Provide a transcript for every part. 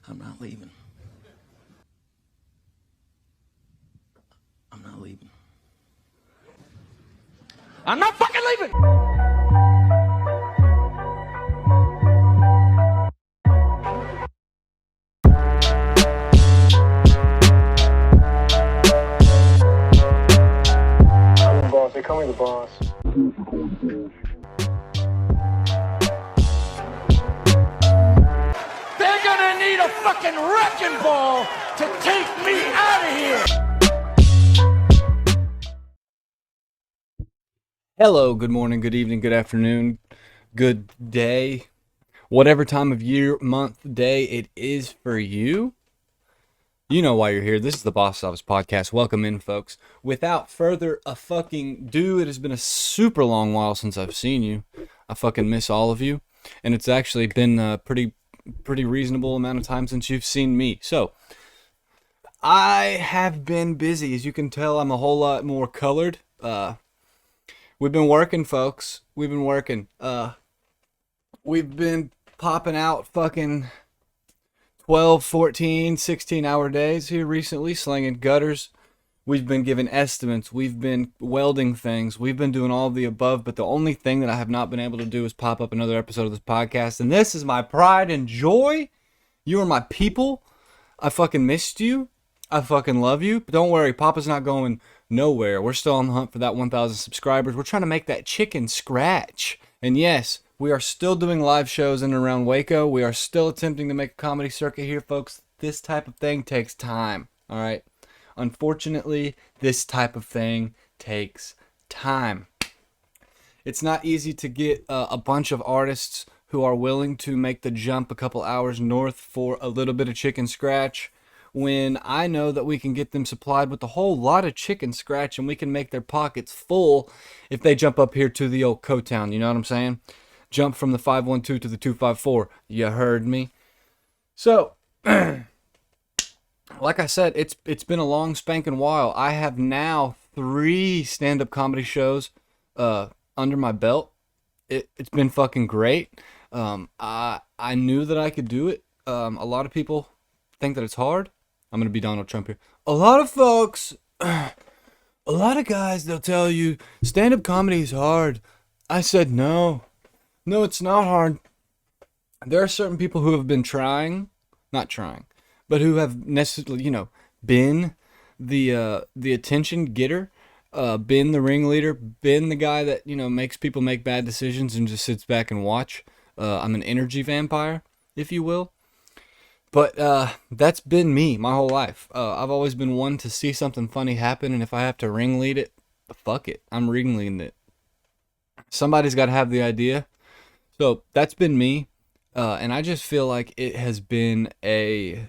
I'm not leaving. I'm not leaving. I'm not fucking leaving! I'm the boss. They call me the boss. They're gonna need a fucking wrecking ball to take me out of here! Hello, good morning, good evening, good afternoon, good day, whatever time of year, month, day it is for you. You know why you're here. This is the Boss Office Podcast. Welcome in, folks. Without further ado, it has been a super long while since I've seen you. I fucking miss all of you, and it's actually been a pretty reasonable amount of time since you've seen me. So, I have been busy. As you can tell, I'm a whole lot more colored. We've been working, folks. We've been working. We've been popping out fucking 12, 14, 16-hour days here recently, slinging gutters. We've been giving estimates. We've been welding things. We've been doing all of the above, but the only thing that I have not been able to do is pop up another episode of this podcast, and this is my pride and joy. You are my people. I fucking missed you. I fucking love you. But don't worry, Papa's not going nowhere. We're still on the hunt for that 1,000 subscribers. We're trying to make that chicken scratch. And yes, we are still doing live shows in and around Waco. We are still attempting to make a comedy circuit here, folks. This type of thing takes time, all right? Unfortunately, this type of thing takes time. It's not easy to get a bunch of artists who are willing to make the jump a couple hours north for a little bit of chicken scratch, when I know that we can get them supplied with a whole lot of chicken scratch and we can make their pockets full if they jump up here to the old Co-Town, you know what I'm saying? Jump from the 512 to the 254. You heard me? So, like I said, it's been a long spanking while. I have now 3 stand-up comedy shows under my belt. It's been fucking great. I knew that I could do it. A lot of people think that it's hard. I'm going to be Donald Trump here. A lot of folks, a lot of guys, they'll tell you stand-up comedy is hard. I said no. No, it's not hard. There are certain people who have been not trying, but who have necessarily, been the attention getter, been the ringleader, been the guy that, makes people make bad decisions and just sits back and watch. I'm an energy vampire, if you will. But that's been me my whole life. I've always been one to see something funny happen, and if I have to ringlead it, fuck it. I'm ringleading it. Somebody's got to have the idea. So that's been me, and I just feel like it has been a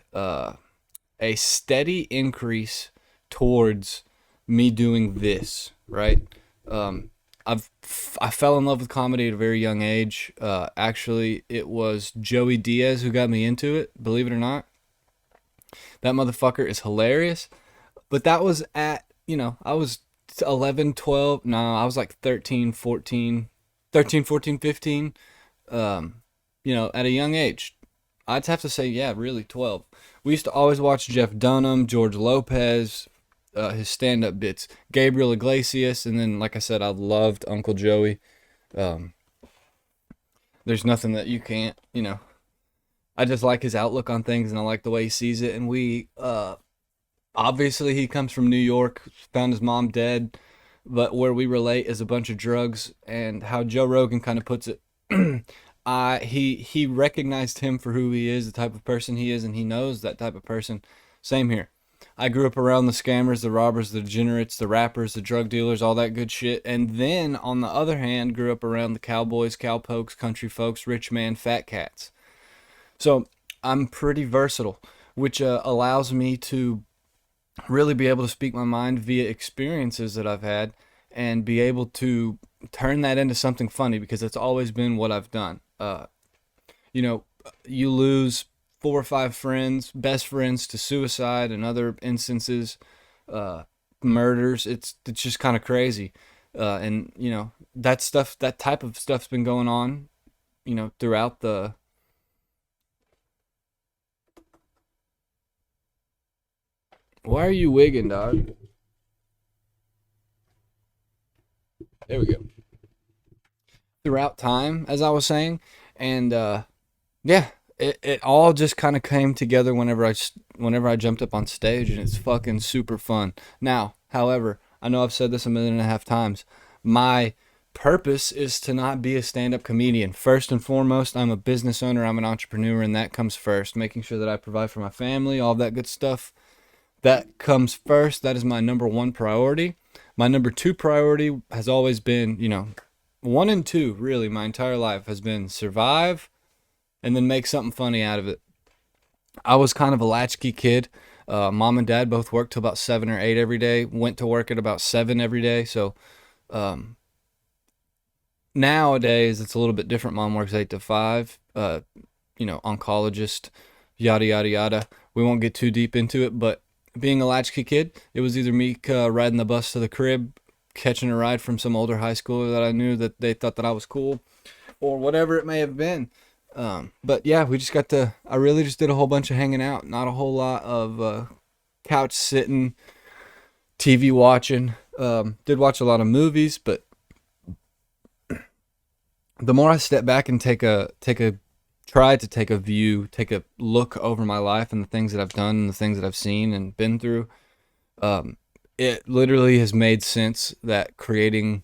steady increase towards me doing this, right? I fell in love with comedy at a very young age. Actually, it was Joey Diaz who got me into it, believe it or not. That motherfucker is hilarious. But that was at, I was 11, 12. No, I was like 13, 14, 15. At a young age. I'd have to say, yeah, really 12. We used to always watch Jeff Dunham, George Lopez, his stand-up bits, Gabriel Iglesias, and then, like I said, I loved Uncle Joey. There's nothing that you can't, I just like his outlook on things, and I like the way he sees it. And we, obviously, he comes from New York, found his mom dead, but where we relate is a bunch of drugs, and how Joe Rogan kind of puts it. He recognized him for who he is, the type of person he is, and he knows that type of person. Same here. I grew up around the scammers, the robbers, the degenerates, the rappers, the drug dealers, all that good shit. And then, on the other hand, grew up around the cowboys, cowpokes, country folks, rich man, fat cats. So, I'm pretty versatile, which allows me to really be able to speak my mind via experiences that I've had and be able to turn that into something funny, because it's always been what I've done. You lose 4 or 5 friends, best friends, to suicide and other instances, murders. It's just kind of crazy. And that type of stuff's been going on, throughout the Why are you wigging, dog? There we go. Throughout time, as I was saying, and yeah, it all just kind of came together whenever I jumped up on stage, and it's fucking super fun. Now, however, I know I've said this 1.5 million times. My purpose is to not be a stand-up comedian. First and foremost, I'm a business owner, I'm an entrepreneur, and that comes first. Making sure that I provide for my family, all that good stuff. That comes first. That is my number one priority. My number two priority has always been, one and two, really, my entire life has been survive and then make something funny out of it. I was kind of a latchkey kid. Mom and dad both worked till about 7 or 8 every day. Went to work at about 7 every day. So nowadays it's a little bit different. Mom works 8 to 5. Oncologist, yada yada yada. We won't get too deep into it, but being a latchkey kid, it was either me riding the bus to the crib, catching a ride from some older high schooler that I knew that they thought that I was cool, or whatever it may have been. But yeah, I really just did a whole bunch of hanging out, not a whole lot of couch sitting, TV watching. Did watch a lot of movies, but the more I step back and try to take a look over my life and the things that I've done and the things that I've seen and been through, it literally has made sense that creating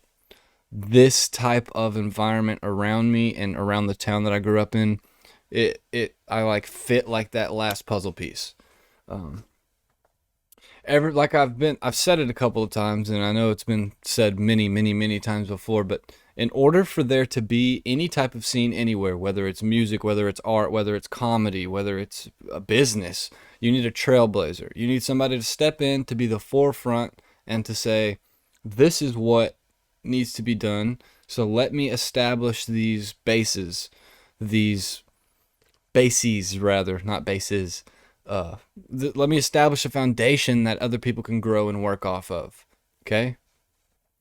this type of environment around me and around the town that I grew up in, I like fit like that last puzzle piece. I've said it a couple of times, and I know it's been said many, many, many times before, but in order for there to be any type of scene anywhere, whether it's music, whether it's art, whether it's comedy, whether it's a business, you need a trailblazer. You need somebody to step in to be the forefront and to say, this is what needs to be done. So let me establish these bases rather, not bases. Let me establish a foundation that other people can grow and work off of. Okay?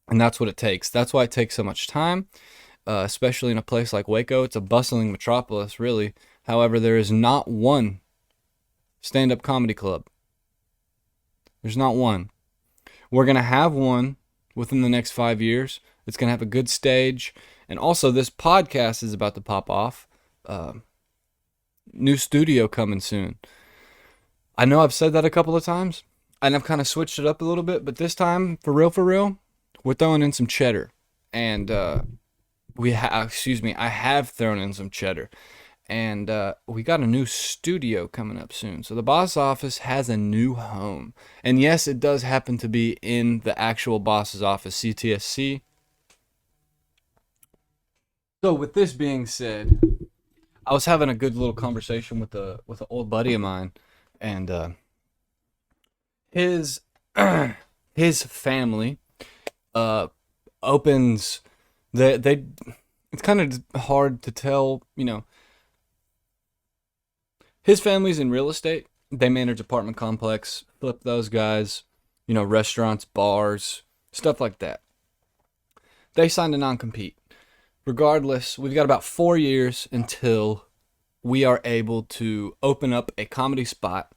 And that's what it takes. That's why it takes so much time, especially in a place like Waco. It's a bustling metropolis, really. However, there is not one stand-up comedy club. There's not one. We're going to have one within the next 5 years. It's going to have a good stage. And also, this podcast is about to pop off. New studio coming soon. I know I've said that a couple of times, and I've kind of switched it up a little bit, but this time, for real, we're throwing in some cheddar. And I have thrown in some cheddar. And we got a new studio coming up soon. So the boss office has a new home. And yes, it does happen to be in the actual boss's office, CTSC. So with this being said, I was having a good little conversation with an old buddy of mine, and his family opens they it's kind of hard to tell, his family's in real estate. They manage apartment complex, flip those guys, restaurants, bars, stuff like that. They signed a non-compete. Regardless, we've got about 4 years until we are able to open up a comedy spot,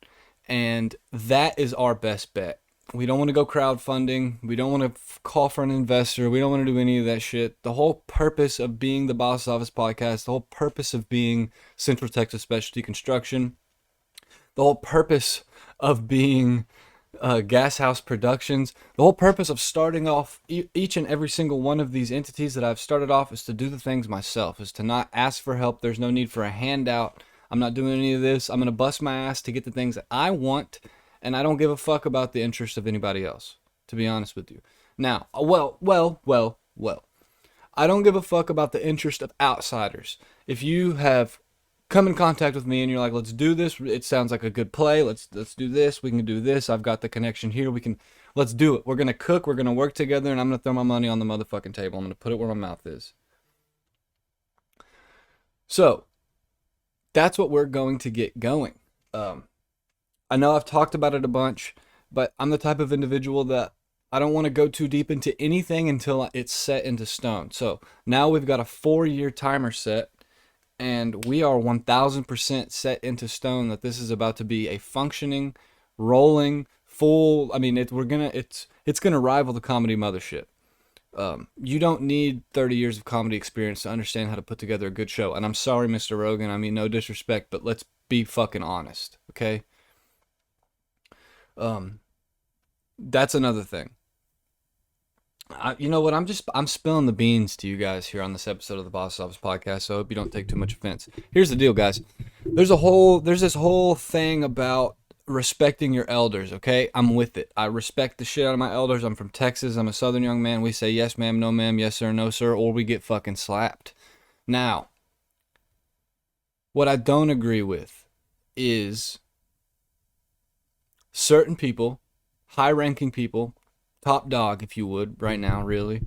and that is our best bet. We don't want to go crowdfunding. We don't want to call for an investor. We don't want to do any of that shit. The whole purpose of being the Boss Office podcast, the whole purpose of being Central Texas Specialty Construction, the whole purpose of being Gas House Productions, the whole purpose of starting off each and every single one of these entities that I've started off is to do the things myself, is to not ask for help. There's no need for a handout. I'm not doing any of this. I'm going to bust my ass to get the things that I want, and I don't give a fuck about the interest of anybody else, to be honest with you. Now, well. I don't give a fuck about the interest of outsiders. If you have come in contact with me and you're like, let's do this, it sounds like a good play, let's do this, we can do this, I've got the connection here, let's do it. We're going to cook, we're going to work together, and I'm going to throw my money on the motherfucking table. I'm going to put it where my mouth is. So, that's what we're going to get going. I know I've talked about it a bunch, but I'm the type of individual that I don't want to go too deep into anything until it's set into stone. So now we've got a 4-year timer set, and we are 1000% set into stone that this is about to be a functioning, rolling, full. I mean, it's gonna rival the comedy mothership. You don't need 30 years of comedy experience to understand how to put together a good show. And I'm sorry, Mr. Rogan. I mean, no disrespect, but let's be fucking honest, okay? That's another thing. You know what? I'm spilling the beans to you guys here on this episode of the Boss Office podcast. So I hope you don't take too much offense. Here's the deal, guys. There's this whole thing about respecting your elders. Okay, I'm with it. I respect the shit out of my elders. I'm from Texas. I'm a Southern young man. We say yes, ma'am, no, ma'am, yes, sir, no, sir, or we get fucking slapped. Now, what I don't agree with is certain people, high-ranking people, top dog, if you would, right now, really.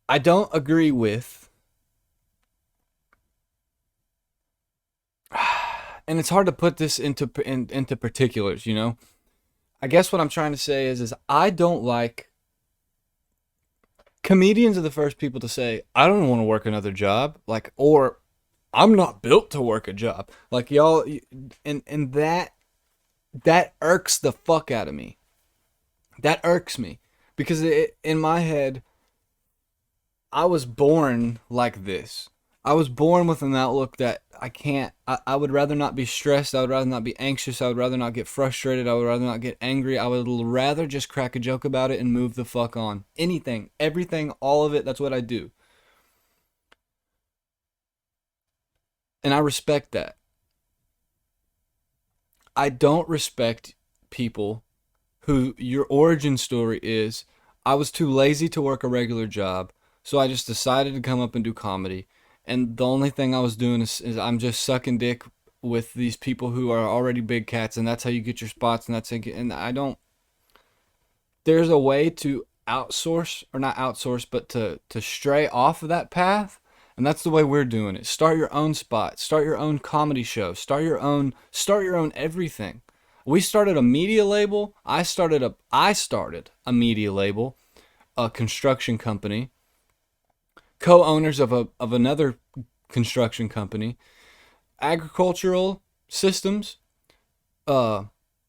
I don't agree with, and it's hard to put this into particulars, you know. I guess what I'm trying to say is I don't like, comedians are the first people to say, I don't want to work another job, like, or I'm not built to work a job, like y'all, and that irks the fuck out of me. That irks me because in my head, I was born like this. I was born with an outlook that I would rather not be stressed. I would rather not be anxious. I would rather not get frustrated. I would rather not get angry. I would rather just crack a joke about it and move the fuck on. Anything, everything, all of it, that's what I do. And I respect that. I don't respect people who your origin story is, I was too lazy to work a regular job, so I just decided to come up and do comedy. And the only thing I was doing is I'm just sucking dick with these people who are already big cats, and that's how you get your spots, and and I don't. There's a way to outsource, or not outsource, but to stray off of that path, and that's the way we're doing it. Start your own spot, start your own comedy show, start your own everything. We started a media label. I started a media label, a construction company, co-owners of another construction company, agricultural systems,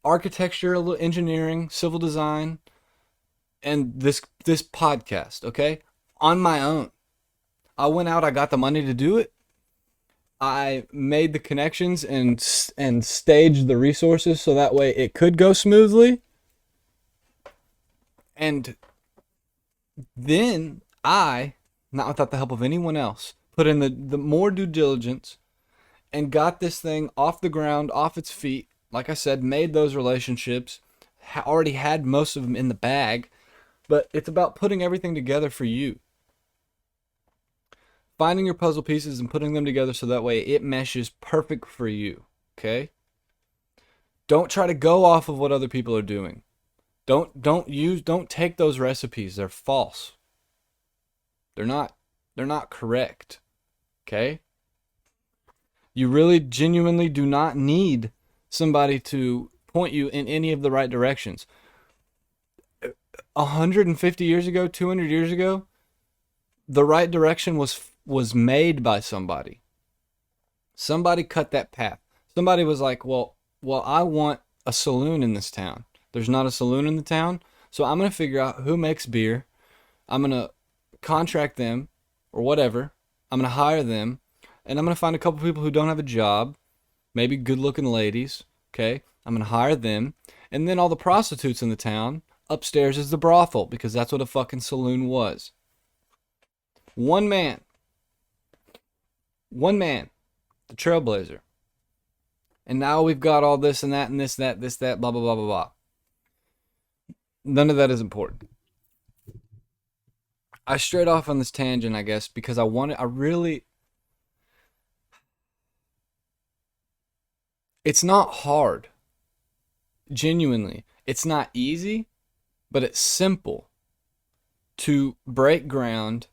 architectural engineering, civil design, and this podcast, okay? On my own. I went out, I got the money to do it. I made the connections and staged the resources so that way it could go smoothly. And then I, not without the help of anyone else, put in the more due diligence and got this thing off the ground, off its feet. Like I said, made those relationships, already had most of them in the bag, but it's about putting everything together for you. Finding your puzzle pieces and putting them together so that way it meshes perfect for you, okay? Don't try to go off of what other people are doing. Don't take those recipes. They're false. They're not correct, okay? You really genuinely do not need somebody to point you in any of the right directions. 150 years ago, 200 years ago, the right direction was made by somebody. Somebody cut that path. Somebody was like, well, I want a saloon in this town. There's not a saloon in the town, so I'm going to figure out who makes beer. I'm going to contract them or whatever. I'm going to hire them, and I'm going to find a couple people who don't have a job, maybe good-looking ladies, okay? I'm going to hire them, and then all the prostitutes in the town, upstairs is the brothel, because that's what a fucking saloon was. One man, the trailblazer. And now we've got all this and that and this, that, blah, blah, blah, blah, blah. None of that is important. I strayed off on this tangent, I guess, because it's not hard. Genuinely. It's not easy, but it's simple to break ground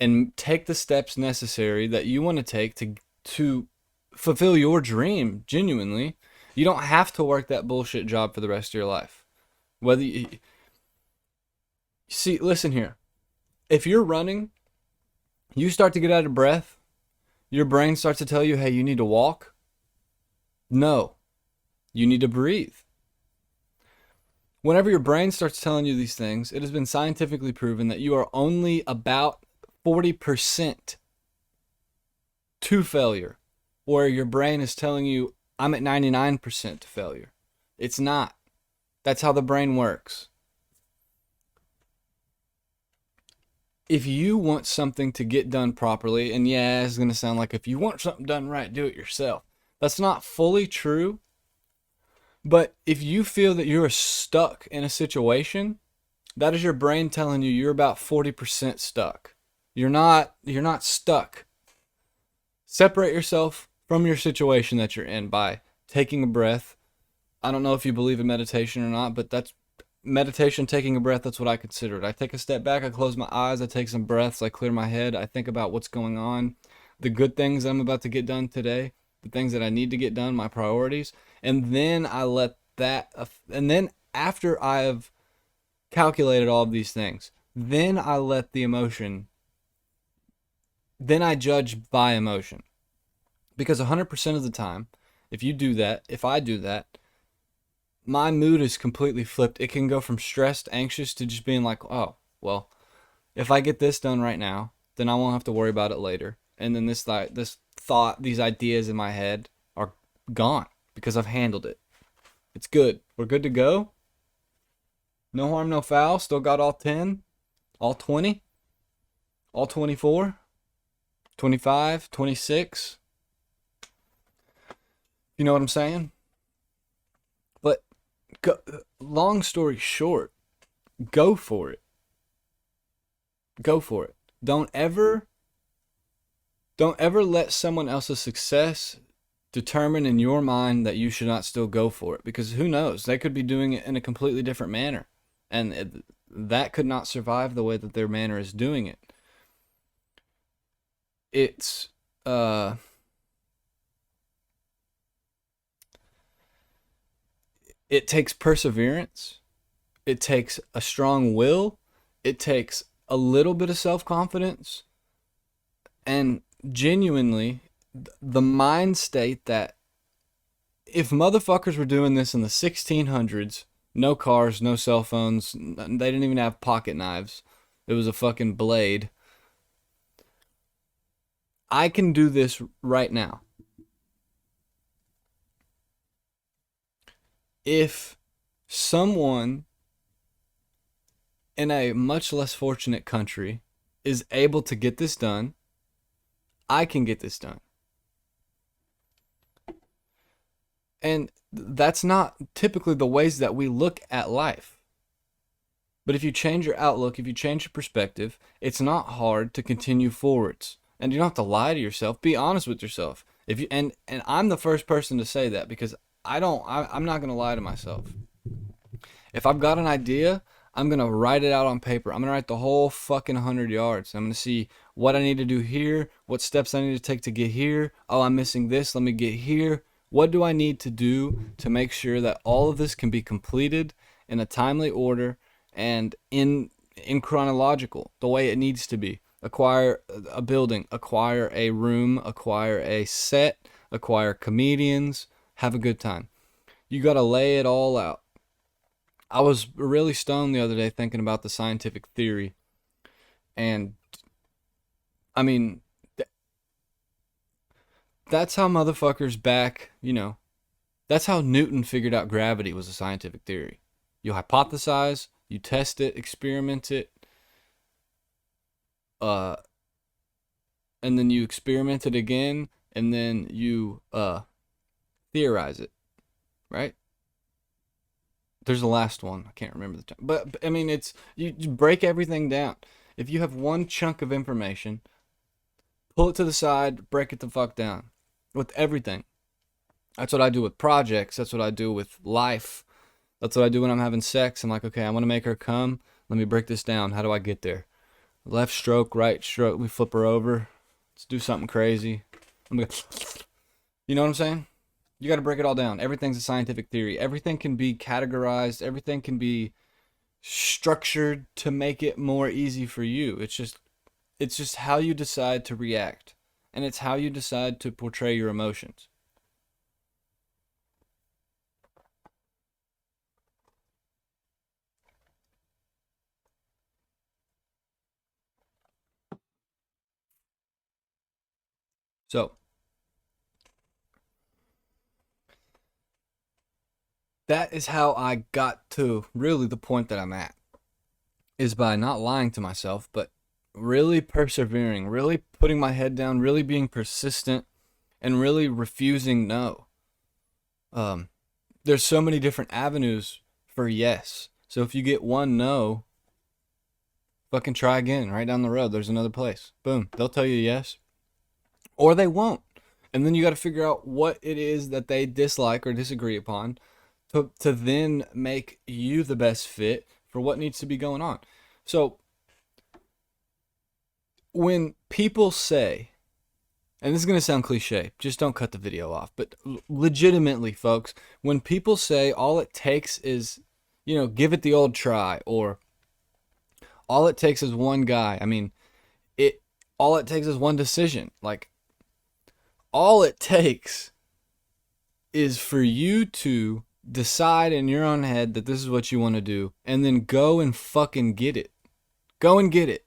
and take the steps necessary that you want to take to fulfill your dream, genuinely. You don't have to work that bullshit job for the rest of your life. See, listen here. If you're running, you start to get out of breath, your brain starts to tell you, hey, you need to walk. No, you need to breathe. Whenever your brain starts telling you these things, it has been scientifically proven that you are only about 40% to failure, where your brain is telling you, I'm at 99% to failure. It's not. That's how the brain works. If you want something to get done properly, and yeah, it's going to sound like if you want something done right, do it yourself. That's not fully true. But if you feel that you're stuck in a situation, that is your brain telling you you're about 40% stuck. You're not stuck. Separate yourself from your situation that you're in by taking a breath. I don't know if you believe in meditation or not, but that's meditation, taking a breath. That's what I consider it. I take a step back, I close my eyes, I take some breaths, I clear my head, I think about what's going on, the good things I'm about to get done today, the things that I need to get done, my priorities, and then I let that, and then after I've calculated all of these things, then I let the emotion, then I judge by emotion. Because 100% of the time, if you do that, if I do that, my mood is completely flipped. It can go from stressed, anxious to just being like, oh, well, if I get this done right now, then I won't have to worry about it later. And then this thought, these ideas in my head are gone because I've handled it. It's good. We're good to go. No harm, no foul. Still got all 10, all 20, all 24, 25, 26. You know what I'm saying? But long story short, go for it. Go for it. Don't ever let someone else's success determine in your mind that you should not still go for it, because who knows, they could be doing it in a completely different manner, and that could not survive the way that their manner is doing it. It's it takes perseverance, it takes a strong will, it takes a little bit of self-confidence, and genuinely the mind state that if motherfuckers were doing this in the 1600s, no cars, no cell phones, they didn't even have pocket knives, it was a fucking blade. I can do this right now. If someone in a much less fortunate country is able to get this done, I can get this done. And that's not typically the ways that we look at life. But if you change your outlook, if you change your perspective, it's not hard to continue forwards. And you don't have to lie to yourself. Be honest with yourself. If you and I'm the first person to say that, because I'm not going to lie to myself. If I've got an idea, I'm going to write it out on paper. I'm going to write the whole fucking 100 yards. I'm going to see what I need to do here, what steps I need to take to get here. Oh, I'm missing this. Let me get here. What do I need to do to make sure that all of this can be completed in a timely order and in chronological, the way it needs to be? Acquire a building, acquire a room, acquire a set, acquire comedians, have a good time. You got to lay it all out. I was really stoned the other day thinking about the scientific theory. And I mean, that's how motherfuckers back, that's how Newton figured out gravity was a scientific theory. You hypothesize, you test it, experiment it, and then you experiment it again, and then you theorize it, right? There's the last one. I can't remember the time. But I mean, it's you break everything down. If you have one chunk of information, pull it to the side, break it the fuck down. With everything. That's what I do with projects. That's what I do with life. That's what I do when I'm having sex. I'm like, okay, I want to make her come. Let me break this down. How do I get there? Left stroke, right stroke. We flip her over. Let's do something crazy. I'm gonna, you know what I'm saying? You got to break it all down. Everything's a scientific theory. Everything can be categorized. Everything can be structured to make it more easy for you. It's just how you decide to react. And it's how you decide to portray your emotions. So that is how I got to really the point that I'm at, is by not lying to myself, but really persevering, really putting my head down, really being persistent, and really refusing no. There's so many different avenues for yes. So if you get one no, fucking try again. Right down the road, there's another place. Boom. They'll tell you yes, or they won't. And then you got to figure out what it is that they dislike or disagree upon to then make you the best fit for what needs to be going on. So when people say, and this is going to sound cliche, just don't cut the video off, but legitimately, folks, when people say all it takes is, give it the old try, or all it takes is one guy, I mean, all it takes is one decision. Like, all it takes is for you to decide in your own head that this is what you want to do, and then go and fucking get it. Go and get it.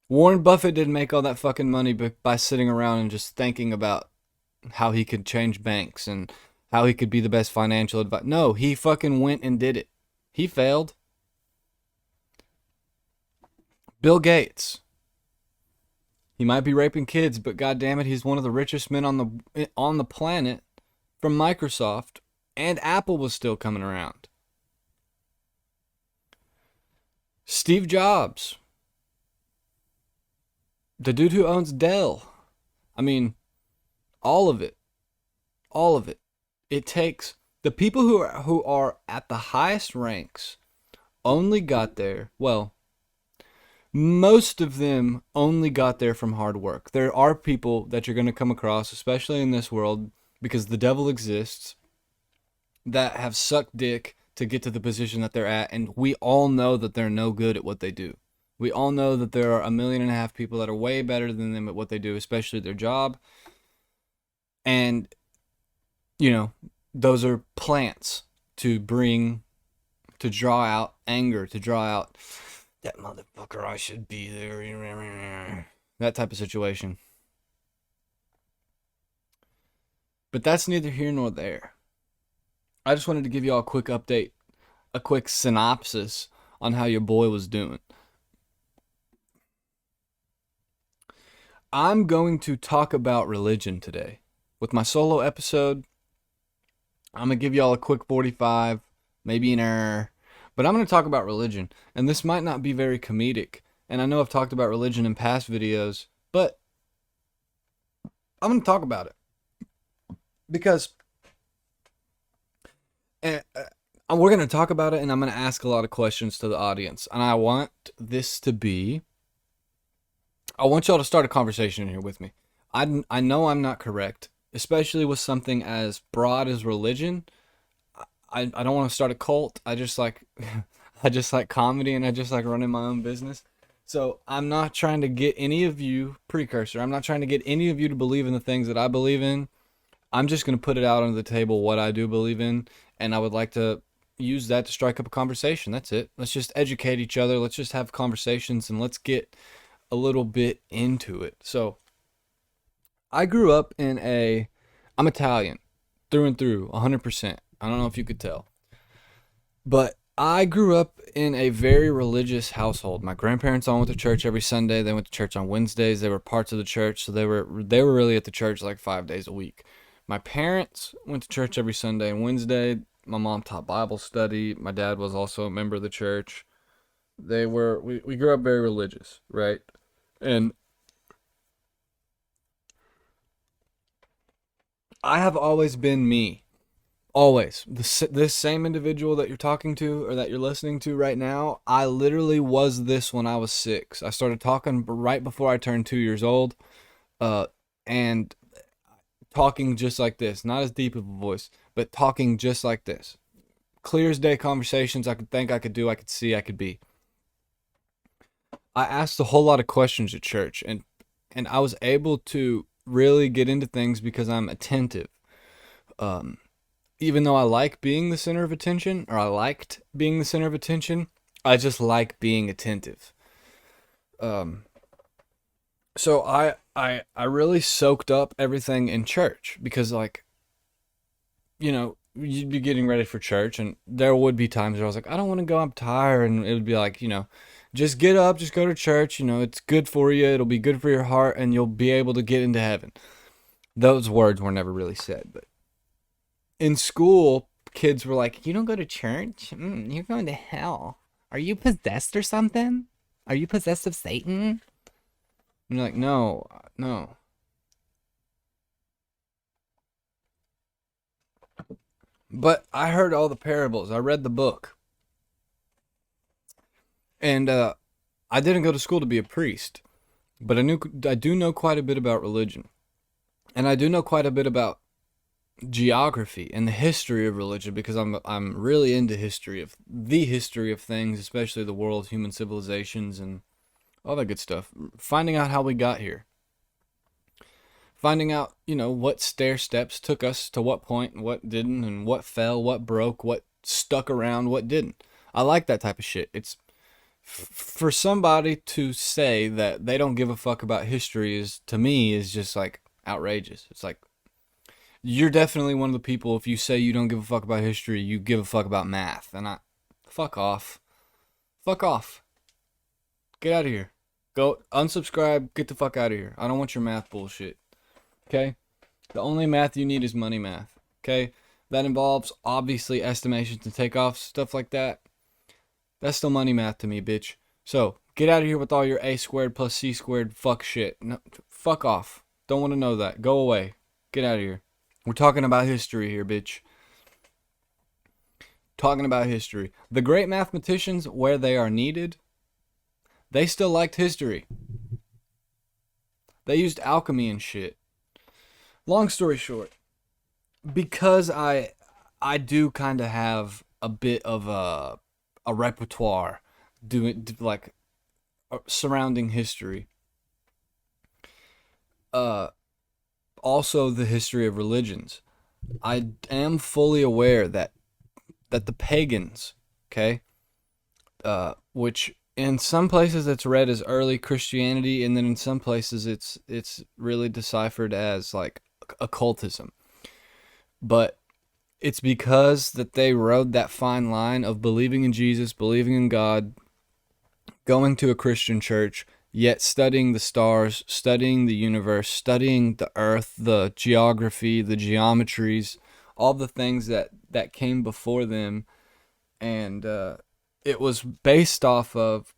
Warren Buffett didn't make all that fucking money by sitting around and just thinking about how he could change banks and how he could be the best financial advisor. No, he fucking went and did it. He failed. Bill Gates. He might be raping kids, but goddammit, he's one of the richest men on the planet from Microsoft, and Apple was still coming around. Steve Jobs. The dude who owns Dell. I mean, all of it. All of it. It takes the people who are at the highest ranks only got there, well, most of them only got there from hard work. There are people that you're going to come across, especially in this world, because the devil exists, that have sucked dick to get to the position that they're at, and we all know that they're no good at what they do. We all know that there are 1.5 million people that are way better than them at what they do, especially their job. And, those are plants to draw out anger, to draw out, that motherfucker, I should be there. That type of situation. But that's neither here nor there. I just wanted to give you all a quick update, a quick synopsis on how your boy was doing. I'm going to talk about religion today. With my solo episode, I'm going to give y'all a quick 45, maybe an hour, but I'm going to talk about religion. And this might not be very comedic. And I know I've talked about religion in past videos, but I'm going to talk about it. Because we're going to talk about it, and I'm going to ask a lot of questions to the audience. And I want y'all to start a conversation here with me. I know I'm not correct, especially with something as broad as religion. I don't want to start a cult. I just like comedy, and I just like running my own business. So I'm not trying to get any of you, precursor, I'm not trying to get any of you to believe in the things that I believe in. I'm just going to put it out on the table what I do believe in, and I would like to use that to strike up a conversation. That's it. Let's just educate each other. Let's just have conversations, and let's get a little bit into it. So I grew up I'm Italian through and through, 100%. I don't know if you could tell, but I grew up in a very religious household. My grandparents all went to church every Sunday. They went to church on Wednesdays. They were parts of the church, so they were really at the church like 5 days a week. My parents went to church every Sunday and Wednesday. My mom taught Bible study. My dad was also a member of the church. We grew up very religious, right? And I have always been me. Always. This same individual that you're talking to or that you're listening to right now, I literally was this when I was 6. I started talking right before I turned 2 years old, and talking just like this. Not as deep of a voice, but talking just like this. Clear as day conversations I could think, I could do, I could see, I could be. I asked a whole lot of questions at church, and I was able to really get into things because I'm attentive. Even though I like being the center of attention, or I liked being the center of attention, I just like being attentive. So I really soaked up everything in church because, like, you'd be getting ready for church, and there would be times where I was like, I don't want to go, I'm tired, and it would be like, just get up, just go to church, it's good for you, it'll be good for your heart, and you'll be able to get into heaven. Those words were never really said, but in school, kids were like, you don't go to church? You're going to hell. Are you possessed or something? Are you possessed of Satan? And you're like, no, no. But I heard all the parables. I read the book. And I didn't go to school to be a priest, but I do know quite a bit about religion. And I do know quite a bit about geography and the history of religion because I'm really into the history of things, especially the world, human civilizations, and all that good stuff. Finding out how we got here. Finding out, what stair steps took us to what point and what didn't, and what fell, what broke, what stuck around, what didn't. I like that type of shit. It's for somebody to say that they don't give a fuck about history to me is just like outrageous. It's like, you're definitely one of the people, if you say you don't give a fuck about history, you give a fuck about math. And fuck off. Fuck off. Get out of here. Go unsubscribe, get the fuck out of here. I don't want your math bullshit. Okay? The only math you need is money math. Okay? That involves, obviously, estimations and takeoffs, stuff like that. That's still money math to me, bitch. So, get out of here with all your a squared plus c squared fuck shit. No, fuck off. Don't want to know that. Go away. Get out of here. We're talking about history here, bitch. Talking about history. The great mathematicians, where they are needed, they still liked history. They used alchemy and shit. Long story short, because I do kind of have a bit of a repertoire doing like surrounding history. Also the history of religions. I am fully aware that the pagans, okay, which in some places it's read as early Christianity, and then in some places it's really deciphered as like occultism. But it's because that they rode that fine line of believing in Jesus, believing in God, going to a Christian church, yet studying the stars, studying the universe, studying the earth, the geography, the geometries, all the things that came before them. And it was based off of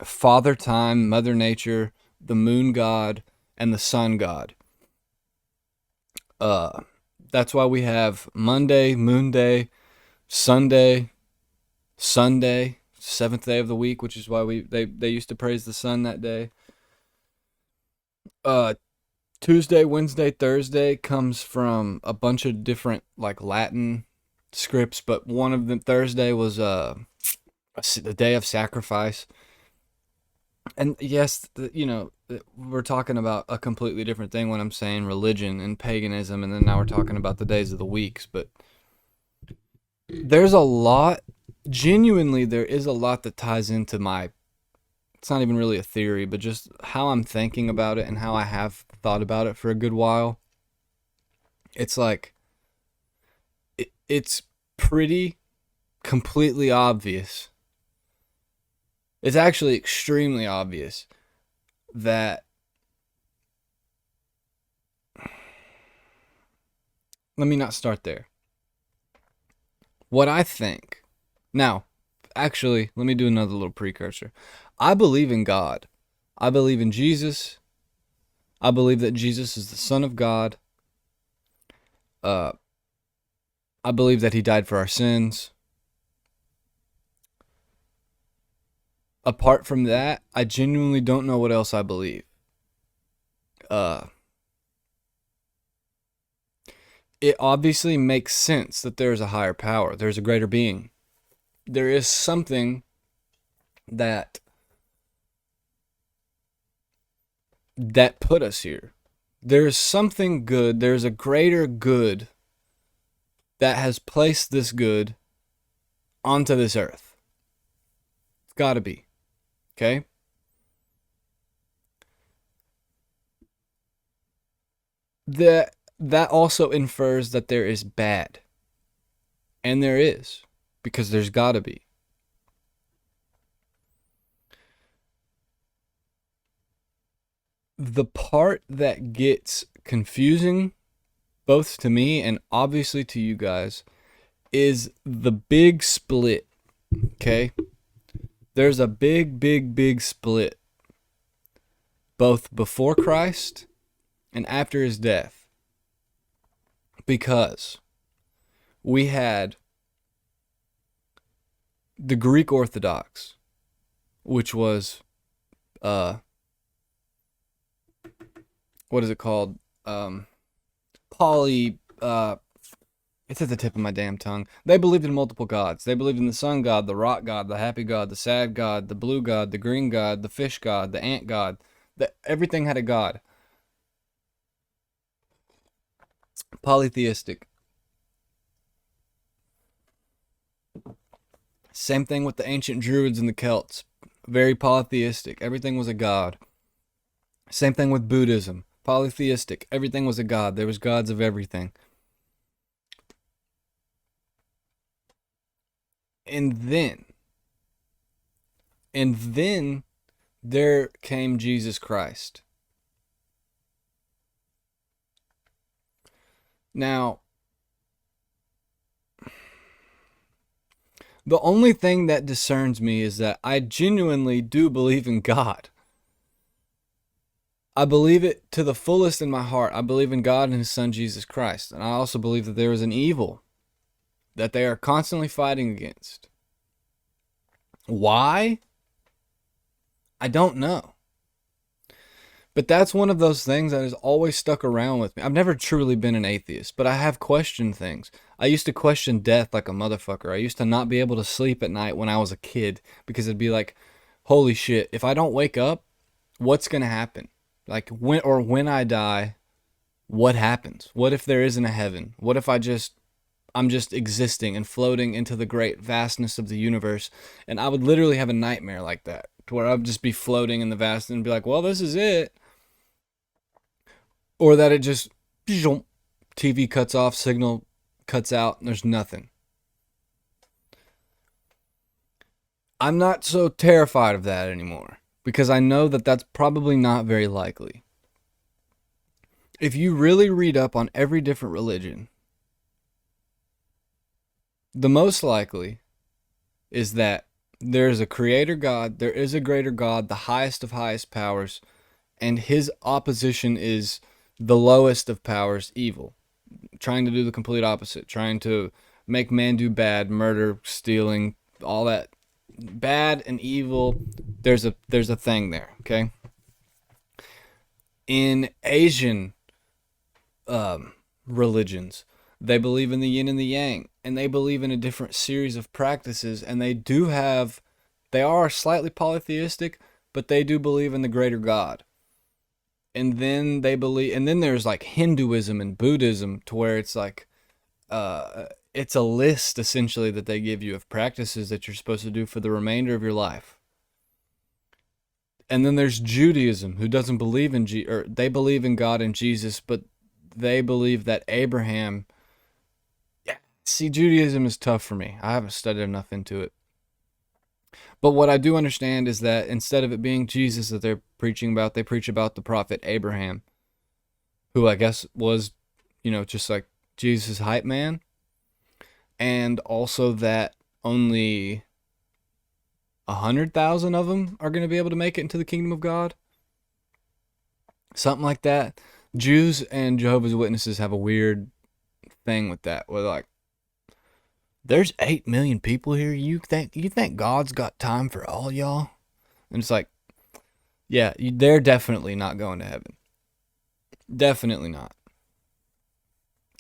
Father Time, Mother Nature, the moon god, and the sun god. That's why we have Monday, Moon Day, Sunday, seventh day of the week, which is why they used to praise the sun that day. Tuesday, Wednesday, Thursday comes from a bunch of different like Latin scripts, but one of them, Thursday, was the day of sacrifice. And yes, we're talking about a completely different thing when I'm saying religion and paganism, and then now we're talking about the days of the weeks. But there's a lot, genuinely, there is a lot that ties into it's not even really a theory, but just how I'm thinking about it and how I have thought about it for a good while. It's like, it's pretty completely obvious. It's actually extremely obvious that, let me not start there. What I think, now, actually, let me do another little precursor. I believe in God. I believe in Jesus. I believe that Jesus is the Son of God. I believe that he died for our sins. Apart from that, I genuinely don't know what else I believe. It obviously makes sense that there's a higher power. There's a greater being. There is something that put us here. There is something good. There's a greater good that has placed this good onto this earth. It's got to be. Okay? that also infers that there is bad. And there is, because there's got to be. The part that gets confusing, both to me and obviously to you guys, is the big split. Okay? There's a big split, both before Christ and after his death. Because we had the Greek Orthodox, which was, what is it called? Poly, it's at the tip of my damn tongue. They believed in multiple gods. They believed in the sun god, the rock god, the happy god, the sad god, the blue god, the green god, the fish god, the ant god. Everything had a god. Polytheistic. Same thing with the ancient Druids and the Celts. Very polytheistic. Everything was a god. Same thing with Buddhism. Polytheistic. Everything was a god. There was gods of everything. And then there came Jesus Christ. Now, the only thing that discerns me is that I genuinely do believe in God. I believe it to the fullest in my heart. I believe in God and his son Jesus Christ. And I also believe that there is an evil that they are constantly fighting against. Why? I don't know. But that's one of those things that has always stuck around with me. I've never truly been an atheist, but I have questioned things. I used to question death like a motherfucker. I used to not be able to sleep at night when I was a kid because it'd be like, holy shit, if I don't wake up, what's going to happen? Like when I die, what happens? What if there isn't a heaven? What if I'm just existing and floating into the great vastness of the universe? And I would literally have a nightmare like that, to where I'd just be floating in the vastness and be like, well, this is it. Or that it just, TV cuts off, signal cuts out, and there's nothing. I'm not so terrified of that anymore, because I know that that's probably not very likely. If you really read up on every different religion, the most likely is that there is a creator God, there is a greater God, the highest of highest powers, and his opposition is the lowest of powers, evil. Trying to do the complete opposite, trying to make man do bad, murder, stealing, all that. Bad and evil, there's a thing there, okay? In Asian religions, they believe in the yin and the yang, and they believe in a different series of practices, and they are slightly polytheistic, but they do believe in the greater God. And then there's like Hinduism and Buddhism, to where it's like, it's a list essentially that they give you of practices that you're supposed to do for the remainder of your life. And then there's Judaism, who doesn't believe in or they believe in God and Jesus, but they believe that Abraham. Yeah, see, Judaism is tough for me. I haven't studied enough into it. But what I do understand is that instead of it being Jesus that they're preaching about, they preach about the prophet Abraham, who I guess was, just like Jesus' hype man. And also that only 100,000 of them are going to be able to make it into the kingdom of God. Something like that. Jews and Jehovah's Witnesses have a weird thing with that, where like, there's 8 million people here. You think God's got time for all y'all? And it's like, yeah, they're definitely not going to heaven. Definitely not.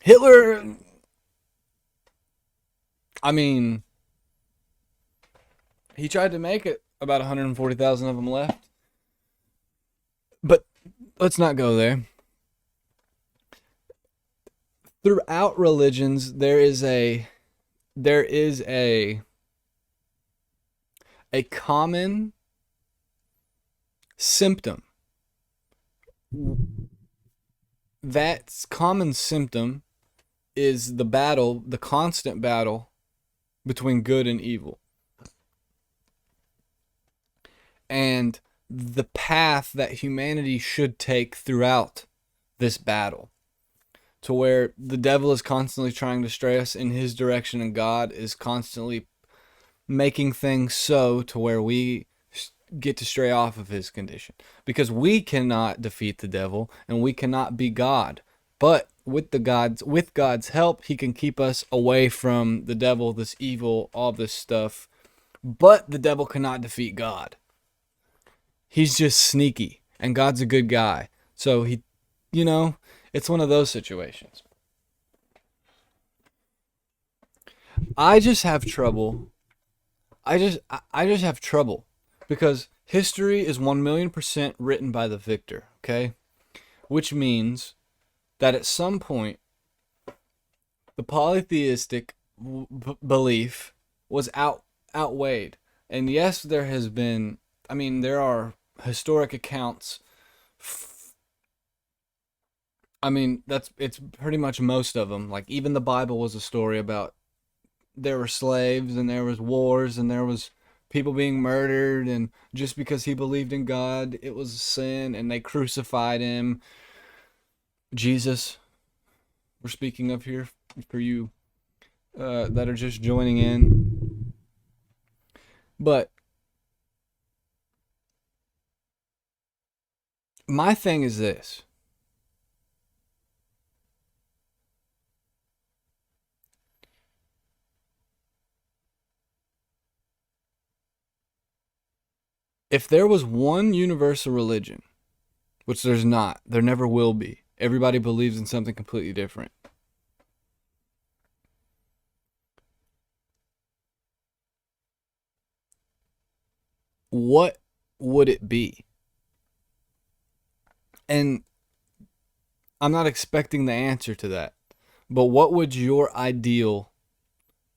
Hitler, I mean, he tried to make it. About 140,000 of them left. But let's not go there. Throughout religions, there is a common symptom. that common symptom is the constant battle between good and evil. And the path that humanity should take throughout this battle, to where the devil is constantly trying to stray us in his direction and God is constantly making things so to where we get to stray off of his condition, because we cannot defeat the devil and we cannot be God, but with God's help, he can keep us away from the devil, this evil, all this stuff. But the devil cannot defeat God. He's just sneaky, and God's a good guy. So it's one of those situations. I just have trouble. I just have trouble because history is 1,000,000% written by the victor, okay? Which means that at some point, the polytheistic belief was outweighed. And yes, there are historic accounts. It's pretty much most of them. Like, even the Bible was a story about there were slaves and there was wars and there was people being murdered, and just because he believed in God, it was a sin, and they crucified him. Jesus, we're speaking of here for you that are just joining in. But my thing is this. If there was one universal religion, which there's not, there never will be. Everybody believes in something completely different. What would it be? And I'm not expecting the answer to that. But what would your ideal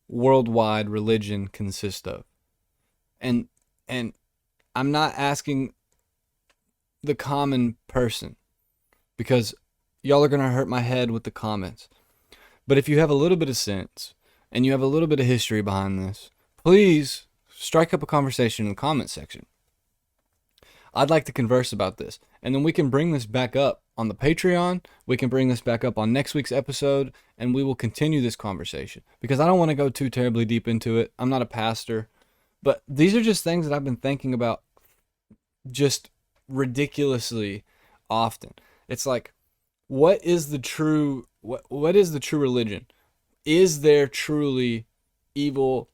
worldwide religion consist of? And I'm not asking the common person, because y'all are going to hurt my head with the comments. But if you have a little bit of sense and you have a little bit of history behind this, please strike up a conversation in the comment section. I'd like to converse about this. And then we can bring this back up on the Patreon. We can bring this back up on next week's episode, and we will continue this conversation, because I don't want to go too terribly deep into it. I'm not a pastor. But these are just things that I've been thinking about just ridiculously often. It's like, what is the true religion? Is there truly evil?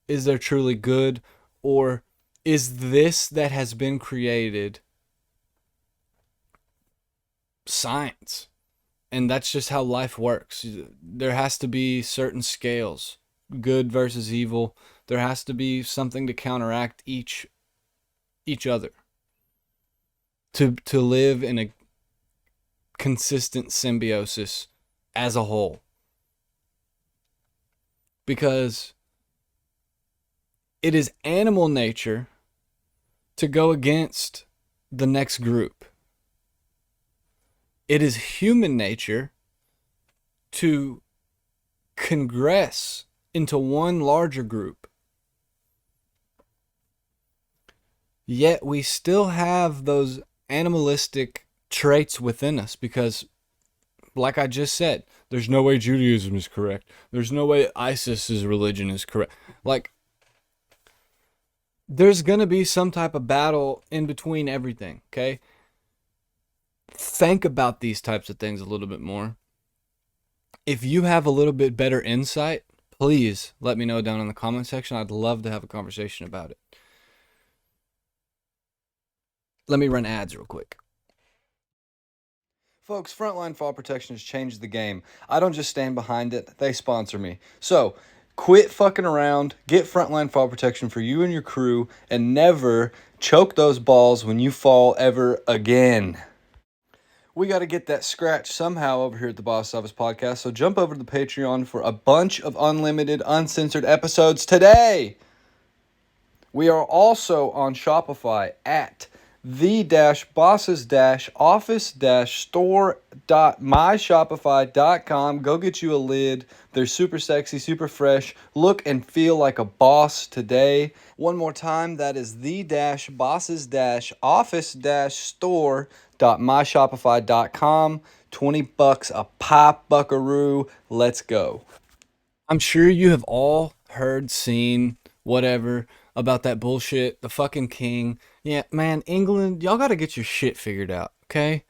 Is there truly good? Or is this that has been created science? And that's just how life works. There has to be certain scales, good versus evil. There has to be something to counteract each other, to live in a consistent symbiosis as a whole. Because it is animal nature to go against the next group. It is human nature to congress into one larger group. Yet we still have those animalistic traits within us, because, like I just said, there's no way Judaism is correct. There's no way ISIS's religion is correct. Like, there's going to be some type of battle in between everything, okay? Think about these types of things a little bit more. If you have a little bit better insight, please let me know down in the comment section. I'd love to have a conversation about it. Let me run ads real quick. Folks, Frontline Fall Protection has changed the game. I don't just stand behind it, they sponsor me. So, quit fucking around, get Frontline Fall Protection for you and your crew, and never choke those balls when you fall ever again. We got to get that scratch somehow over here at the Boss Office Podcast, so jump over to the Patreon for a bunch of unlimited, uncensored episodes today. We are also on Shopify at the-bosses-office-store.myshopify.com. Go get you a lid. They're super sexy, super fresh. Look and feel like a boss today. One more time, that is the-bosses-office-store.myshopify.com. $20 a pop, buckaroo. Let's go. I'm sure you have all heard, seen, whatever about that bullshit. The fucking king. Yeah, man, England, y'all gotta get your shit figured out, okay?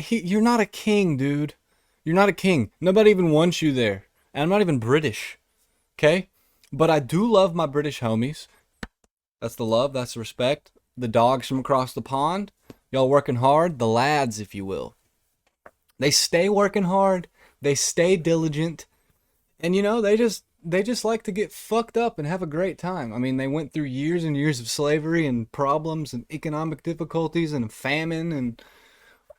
You're not a king, dude. You're not a king. Nobody even wants you there. And I'm not even British, okay? But I do love my British homies. That's the love, that's the respect. The dogs from across the pond. Y'all working hard. The lads, if you will. They stay working hard. They stay diligent. And they just like to get fucked up and have a great time. I mean, they went through years and years of slavery and problems and economic difficulties and famine and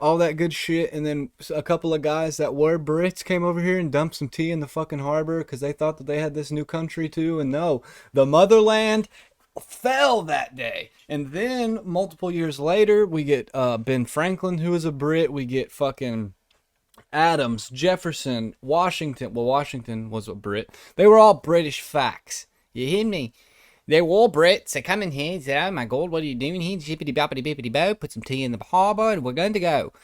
all that good shit. And then a couple of guys that were Brits came over here and dumped some tea in the fucking harbor because they thought that they had this new country too. And no, the motherland fell that day. And then multiple years later, we get Ben Franklin, who is a Brit. We get fucking Adams, Jefferson, Washington. Well, Washington was a Brit. They were all British facts. You hear me? They were all Brits. They come in here and say, oh my God, what are you doing here? Shippity boppity bippity bow. Put some tea in the harbour and we're going to go.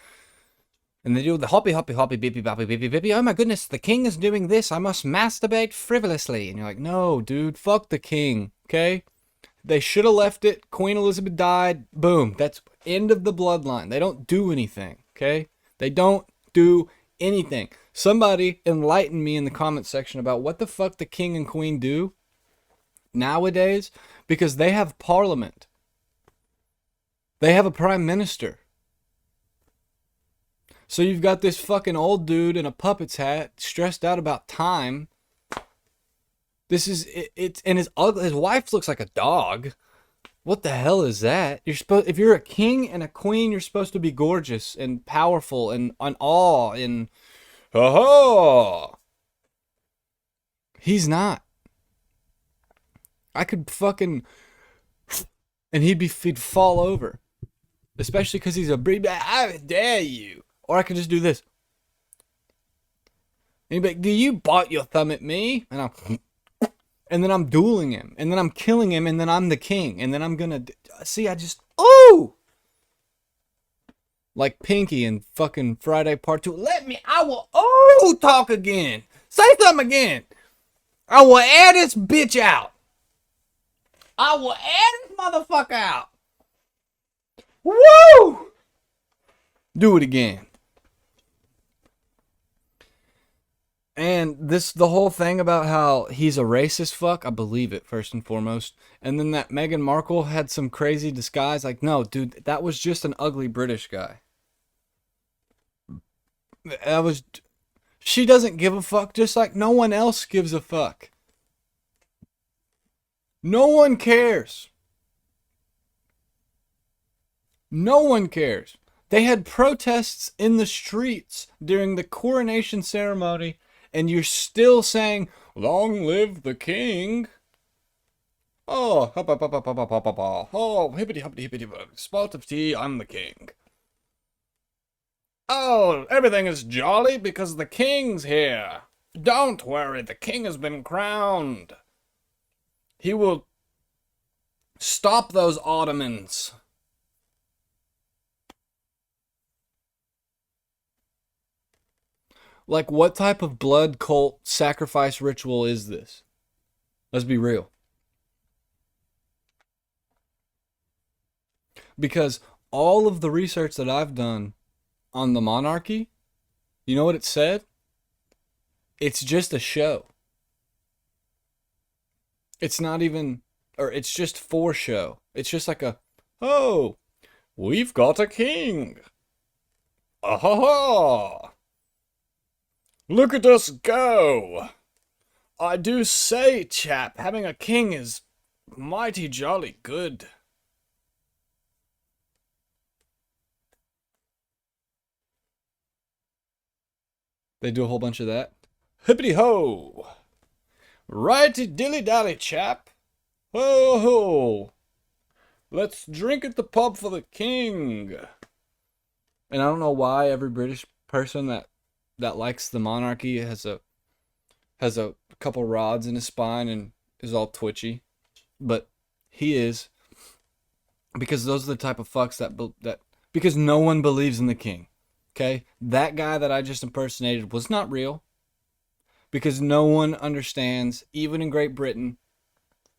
And they do the hoppy hoppy hoppy bippy boppy bippy bippy. Oh my goodness, the king is doing this. I must masturbate frivolously. And you're like, no, dude, fuck the king. Okay? They should have left it. Queen Elizabeth died. Boom. That's end of the bloodline. They don't do anything. Okay? They don't do anything. Somebody enlighten me in the comment section about what the fuck the king and queen do nowadays, because they have parliament. They have a prime minister. So you've got this fucking old dude in a puppet's hat stressed out about time. This is it's and his wife looks like a dog. What the hell is that? If you're a king and a queen, you're supposed to be gorgeous and powerful and on awe and ha. He's not. I could fucking and he'd fall over, especially because he's a breed. I dare you, or I could just do this. And he'd be like, "Do you bite your thumb at me?" And then I'm dueling him, and then I'm killing him, and then I'm the king, and then I'm gonna see. Like Pinky and fucking Friday Part 2. I will talk again. Say something again. I will air this bitch out. I will air this motherfucker out. Woo! Do it again. And the whole thing about how he's a racist fuck, I believe it, first and foremost. And then that Meghan Markle had some crazy disguise. Like, no, dude, that was just an ugly British guy. She doesn't give a fuck, just like no one else gives a fuck. No one cares. No one cares. They had protests in the streets during the coronation ceremony, and you're still saying, "Long live the king." Oh, hippity hoppity hippity spot of tea, I'm the king. Oh, everything is jolly because the king's here. Don't worry, the king has been crowned. He will stop those Ottomans. Like, what type of blood cult sacrifice ritual is this? Let's be real. Because all of the research that I've done on the monarchy, you know what it said? It's just a show. It's not even, or it's just for show. It's just like oh, we've got a king. Ah-ha-ha. Look at us go. I do say, chap, having a king is mighty jolly good. They do a whole bunch of that. Hippity ho! Righty dilly dally, chap. Ho ho! Let's drink at the pub for the king. And I don't know why every British person that likes the monarchy has a couple rods in his spine and is all twitchy, but he is, because those are the type of fucks that because no one believes in the king. Okay, that guy that I just impersonated was not real, because no one understands, even in Great Britain,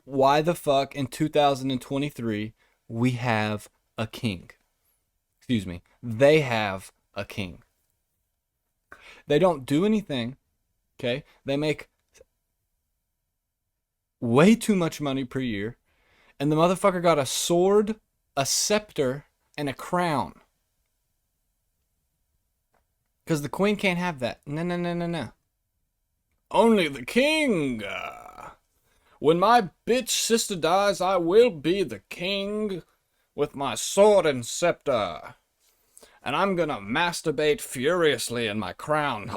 why the fuck in 2023 we have a king. Excuse me, they have a king. They don't do anything. Okay, they make way too much money per year, and the motherfucker got a sword, a scepter, and a crown. Because the queen can't have that. No, no, no, no, no. Only the king. When my bitch sister dies, I will be the king with my sword and scepter. And I'm gonna masturbate furiously in my crown.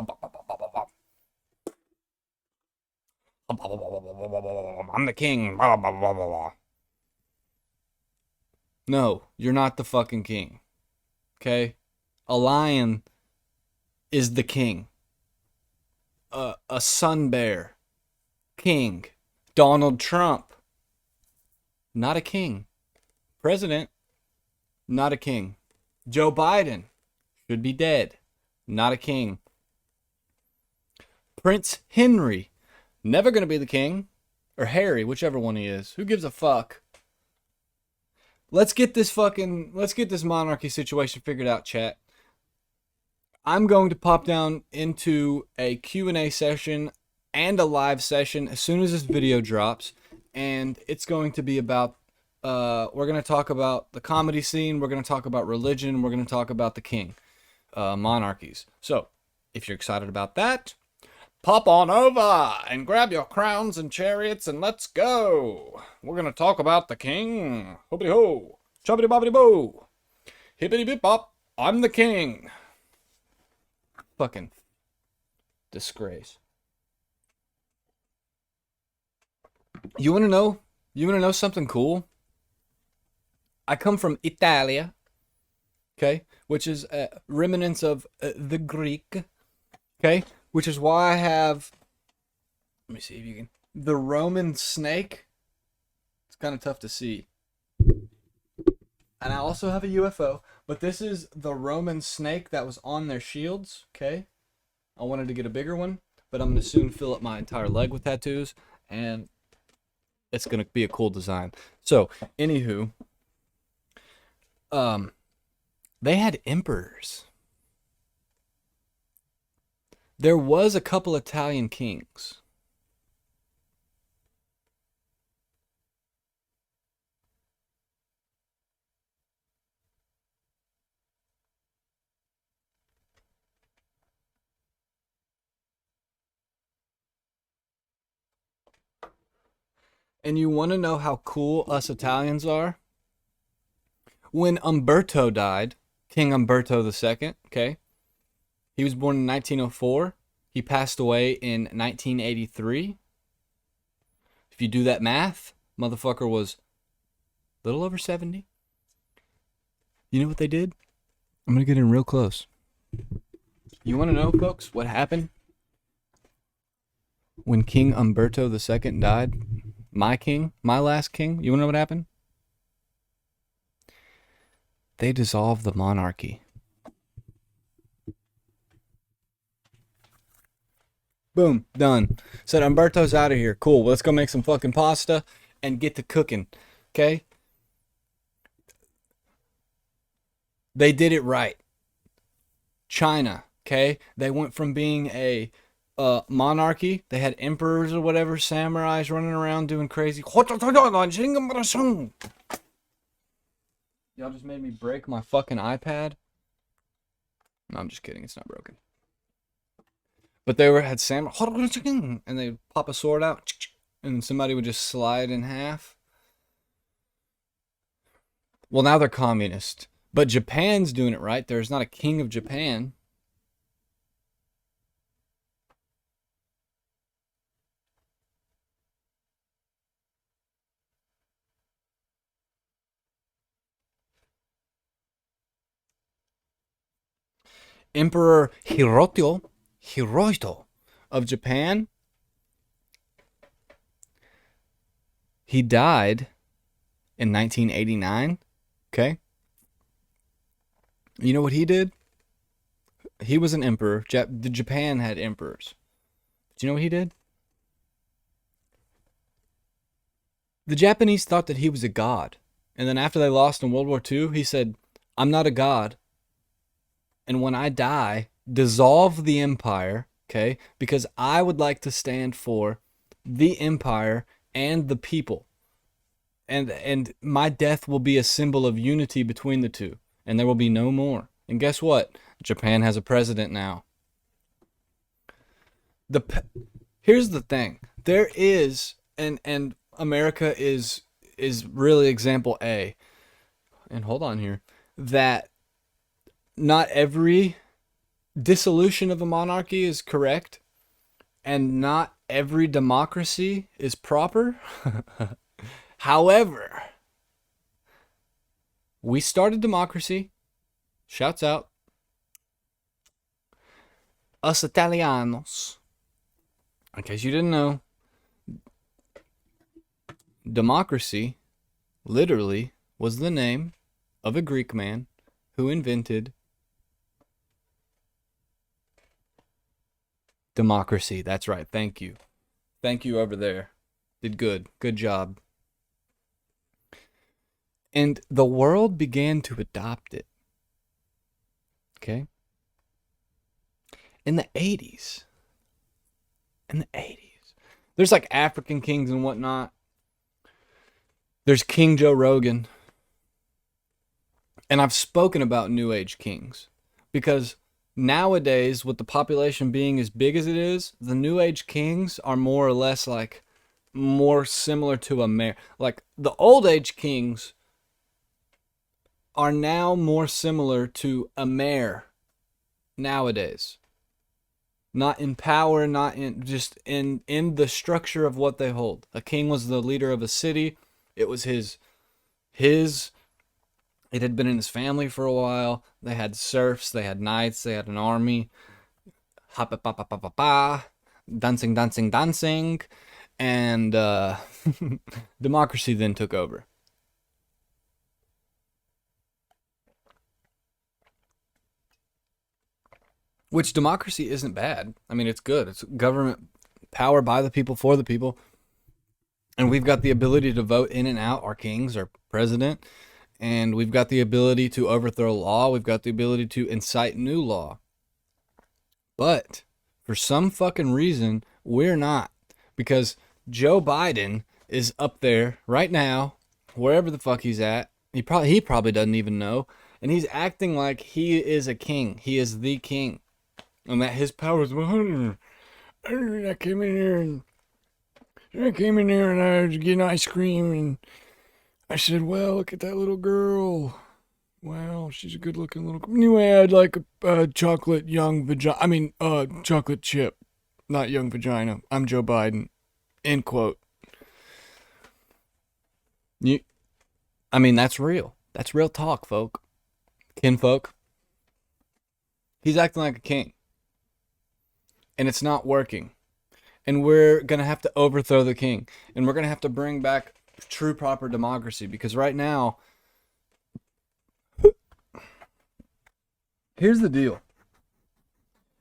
I'm the king. No, you're not the fucking king. Okay? A lion is the king. A sun bear, king. Donald Trump, not a king. President, not a king. Joe Biden should be dead, not a king. Prince Henry, never gonna be the king. Or Harry, whichever one he is. Who gives a fuck? Let's get this monarchy situation figured out, chat. I'm going to pop down into a Q&A session and a live session as soon as this video drops, and it's going to be about we're going to talk about the comedy scene, we're going to talk about religion, we're going to talk about the king, monarchies. So if you're excited about that, pop on over and grab your crowns and chariots and let's go. We're going to talk about the king. Hoppity ho, choppity boppity boo, hippity bip bop, I'm the king. Fucking disgrace. You want to know? You want to know something cool? I come from Italia, okay, which is remnants of the Greek, okay, which is why I have. Let me see if you can. The Roman snake. It's kind of tough to see. And I also have a UFO, but this is the Roman snake that was on their shields, okay? I wanted to get a bigger one, but I'm going to soon fill up my entire leg with tattoos, and it's going to be a cool design. So, anywho, they had emperors. There was a couple Italian kings. And you want to know how cool us Italians are? When Umberto died, King Umberto II, okay? He was born in 1904. He passed away in 1983. If you do that math, motherfucker was a little over 70. You know what they did? I'm going to get in real close. You want to know, folks, what happened when King Umberto II died? My king, my last king. You want to know what happened? They dissolved the monarchy. Boom, done. Said Umberto's out of here. Cool. Well, let's go make some fucking pasta and get to cooking. Okay? They did it right. China, okay? They went from being a monarchy. They had emperors or whatever, samurais running around doing crazy. Y'all just made me break my fucking iPad. No, I'm just kidding. It's not broken. But they had samurai, and they pop a sword out, and somebody would just slide in half. Well, now they're communist. But Japan's doing it right. There's not a king of Japan. Emperor Hirohito of Japan, he died in 1989. Okay. You know what he did? He was an emperor. Japan had emperors. Do you know what he did? The Japanese thought that he was a god. And then after they lost in World War II, he said, I'm not a god. And when I die, dissolve the empire, okay? Because I would like to stand for the empire and the people. And my death will be a symbol of unity between the two. And there will be no more. And guess what? Japan has a president now. Here's the thing. There is, and America is really example A. And hold on here. That not every dissolution of a monarchy is correct. And not every democracy is proper. However, we started democracy. Shouts out. Us Italianos. In case you didn't know, democracy literally was the name of a Greek man who invented democracy. That's right. Thank you. Thank you over there. Did good. Good job. And the world began to adopt it. Okay? In the 80s. There's like African kings and whatnot. There's King Joe Rogan. And I've spoken about New Age kings. Because nowadays, with the population being as big as it is, the New Age kings are more or less like more similar to a mayor. Like the Old Age kings are now more similar to a mayor nowadays. Not in power, not in just in the structure of what they hold. A king was the leader of a city. It was his it had been in his family for a while. They had serfs, they had knights, they had an army. Hapa pa pa pa pa pa, dancing. And democracy then took over. Which democracy isn't bad. I mean, it's good. It's government power by the people for the people. And we've got the ability to vote in and out our kings, our president. And we've got the ability to overthrow law. We've got the ability to incite new law. But for some fucking reason, we're not. Because Joe Biden is up there right now, wherever the fuck he's at. He probably doesn't even know. And he's acting like he is a king. He is the king. And that his power is 100. I came in here and I was getting ice cream and I said, well, look at that little girl. Wow, she's a good looking little girl. Anyway, I'd like a chocolate young vagina. I mean, chocolate chip, not young vagina. I'm Joe Biden. End quote. I mean, that's real. That's real talk, folk. Kinfolk. He's acting like a king. And it's not working. And we're going to have to overthrow the king. And we're going to have to bring back true proper democracy. Because right now, here's the deal.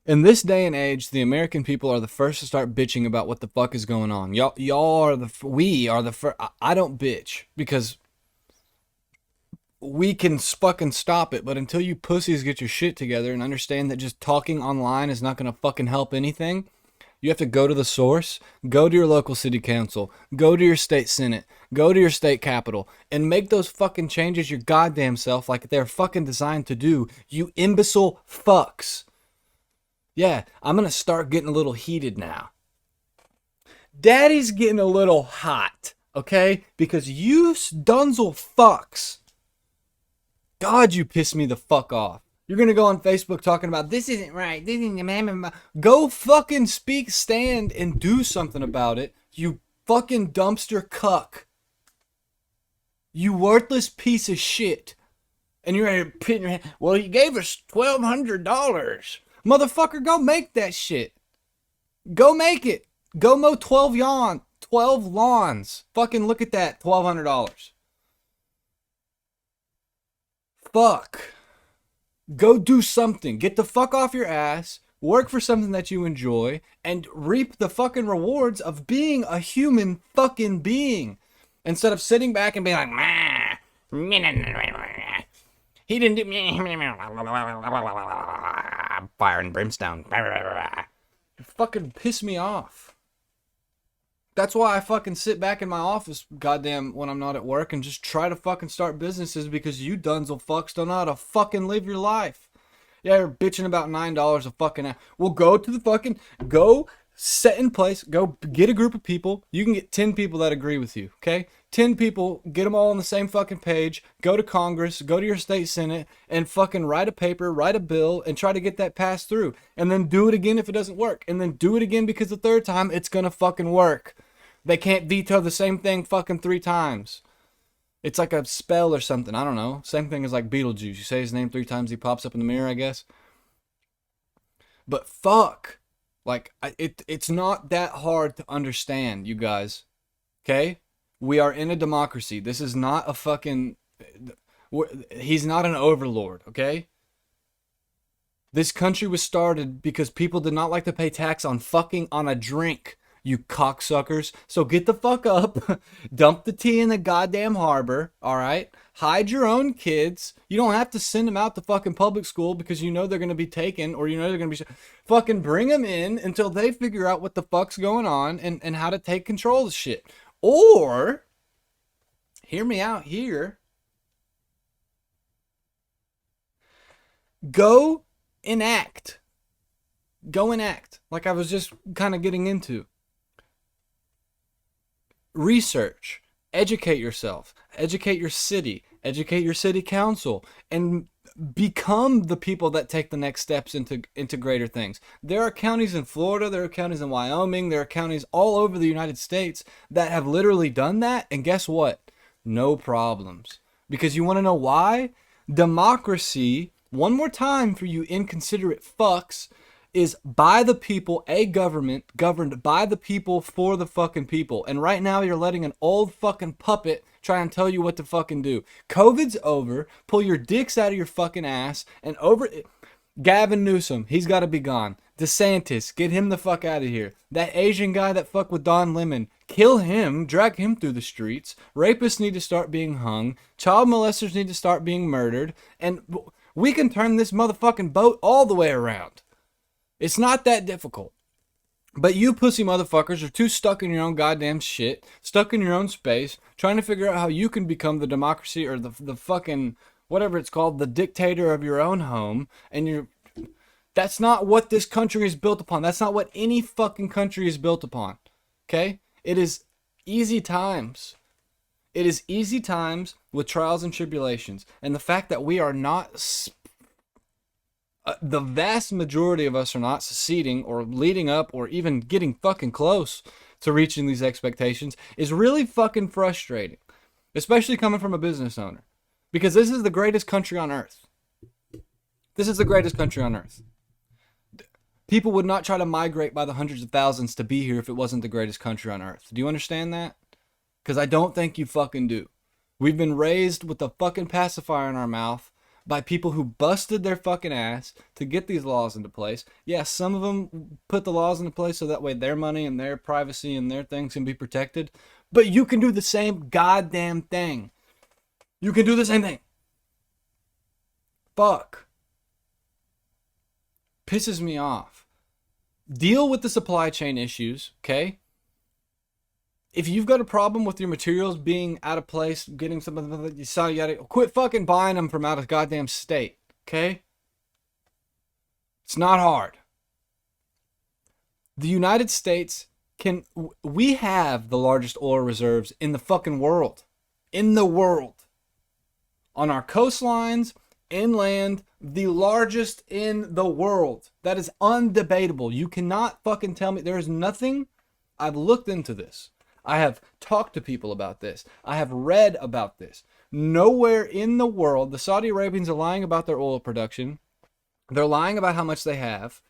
In this day and age, the American people are the first to start bitching about what the fuck is going on. Y'all are we are the first. I don't bitch because we can fucking stop it. But until you pussies get your shit together and understand that just talking online is not going to fucking help anything, you have to go to the source, go to your local city council, go to your state senate, go to your state capitol, and make those fucking changes your goddamn self like they're fucking designed to do, you imbecile fucks. Yeah, I'm going to start getting a little heated now. Daddy's getting a little hot, okay? Because you dunzel fucks. God, you piss me the fuck off. You're going to go on Facebook talking about, this isn't right, this isn't... Go fucking stand and do something about it, you fucking dumpster cuck. You worthless piece of shit. And you're ready to put in your hand, well, he gave us $1,200. Motherfucker, go make that shit. Go make it. Go mow 12 lawns. Fucking look at that, $1,200. Fuck. Go do something. Get the fuck off your ass. Work for something that you enjoy. And reap the fucking rewards of being a human fucking being. Instead of sitting back and being like, he didn't do fire and brimstone. You fucking piss me off. That's why I fucking sit back in my office, goddamn, when I'm not at work and just try to fucking start businesses, because you dunzel fucks don't know how to fucking live your life. Yeah, you're bitching about $9 a fucking hour. Well, go set in place, go get a group of people. You can get 10 people that agree with you, okay? 10 people, get them all on the same fucking page, go to Congress, go to your state senate, and fucking write a paper, write a bill, and try to get that passed through. And then do it again if it doesn't work. And then do it again, because the third time, it's gonna fucking work. They can't veto the same thing fucking 3 times. It's like a spell or something, I don't know. Same thing as like Beetlejuice. You say his name 3 times, he pops up in the mirror, I guess. But fuck. Like, it's not that hard to understand, you guys. Okay? We are in a democracy. This is not a fucking... He's not an overlord, okay? This country was started because people did not like to pay tax on a drink, you cocksuckers. So get the fuck up, dump the tea in the goddamn harbor, alright? Hide your own kids. You don't have to send them out to fucking public school because you know they're going to be taken, or you know they're going to be... Fucking bring them in until they figure out what the fuck's going on and how to take control of the shit. Or, hear me out here, go enact, like I was just kind of getting into. Research, educate yourself, educate your city council, and become the people that take the next steps into greater things. There are counties in Florida, there are counties in Wyoming, there are counties all over the United States that have literally done that, and guess what? No problems. Because you want to know why? Democracy, one more time for you inconsiderate fucks, is by the people, a government governed by the people for the fucking people. And right now you're letting an old fucking puppet try and tell you what to fucking do. COVID's over. Pull your dicks out of your fucking ass and over... Gavin Newsom, he's got to be gone. DeSantis, get him the fuck out of here. That Asian guy that fucked with Don Lemon, kill him, drag him through the streets. Rapists need to start being hung. Child molesters need to start being murdered. And we can turn this motherfucking boat all the way around. It's not that difficult. But you pussy motherfuckers are too stuck in your own goddamn shit, stuck in your own space, trying to figure out how you can become the democracy or the fucking, whatever it's called, the dictator of your own home. And that's not what this country is built upon. That's not what any fucking country is built upon. Okay? It is easy times. It is easy times with trials and tribulations. And the fact that we are not... the vast majority of us are not succeeding or leading up or even getting fucking close to reaching these expectations is really fucking frustrating. Especially coming from a business owner. Because this is the greatest country on earth. This is the greatest country on earth. People would not try to migrate by the hundreds of thousands to be here if it wasn't the greatest country on earth. Do you understand that? Because I don't think you fucking do. We've been raised with a fucking pacifier in our mouth by people who busted their fucking ass to get these laws into place. Yeah, some of them put the laws into place so that way their money and their privacy and their things can be protected. But you can do the same goddamn thing. You can do the same thing. Fuck. Pisses me off. Deal with the supply chain issues, okay? If you've got a problem with your materials being out of place, getting something that you saw, you gotta quit fucking buying them from out of goddamn state, okay? It's not hard. The United States we have the largest oil reserves in the fucking world. In the world. On our coastlines, inland, the largest in the world. That is undebatable. You cannot fucking tell me. There is nothing. I've looked into this. I have talked to people about this. I have read about this. Nowhere in the world, the Saudi Arabians are lying about their oil production. They're lying about how much they have.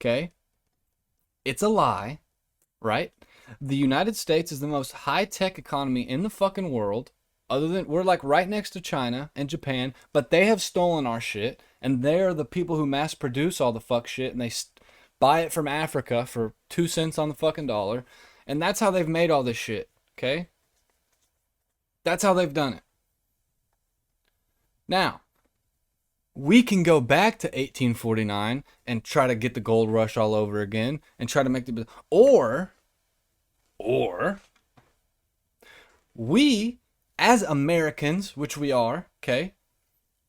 Okay? It's a lie, right? The United States is the most high-tech economy in the fucking world. Other than, we're like right next to China and Japan, but they have stolen our shit, and they're the people who mass produce all the fuck shit, and they buy it from Africa for 2 cents on the fucking dollar, and that's how they've made all this shit, okay? That's how they've done it. Now, we can go back to 1849 and try to get the gold rush all over again and try to make the, or we as Americans, which we are, okay,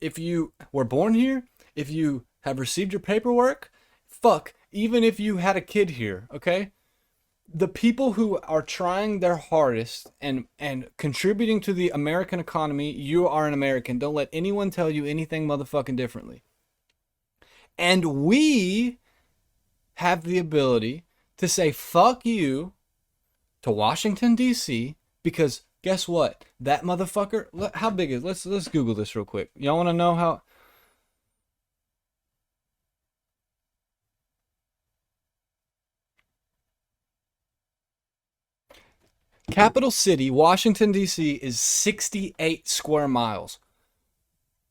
if you were born here, if you have received your paperwork, fuck, even if you had a kid here, okay, the people who are trying their hardest and contributing to the American economy, you are an American. Don't let anyone tell you anything motherfucking differently. And we have the ability to say fuck you to Washington, D.C., because guess what? That motherfucker, how big is, let's Google this real quick. Y'all want to know how? Capital City, Washington, D.C. is 68 square miles.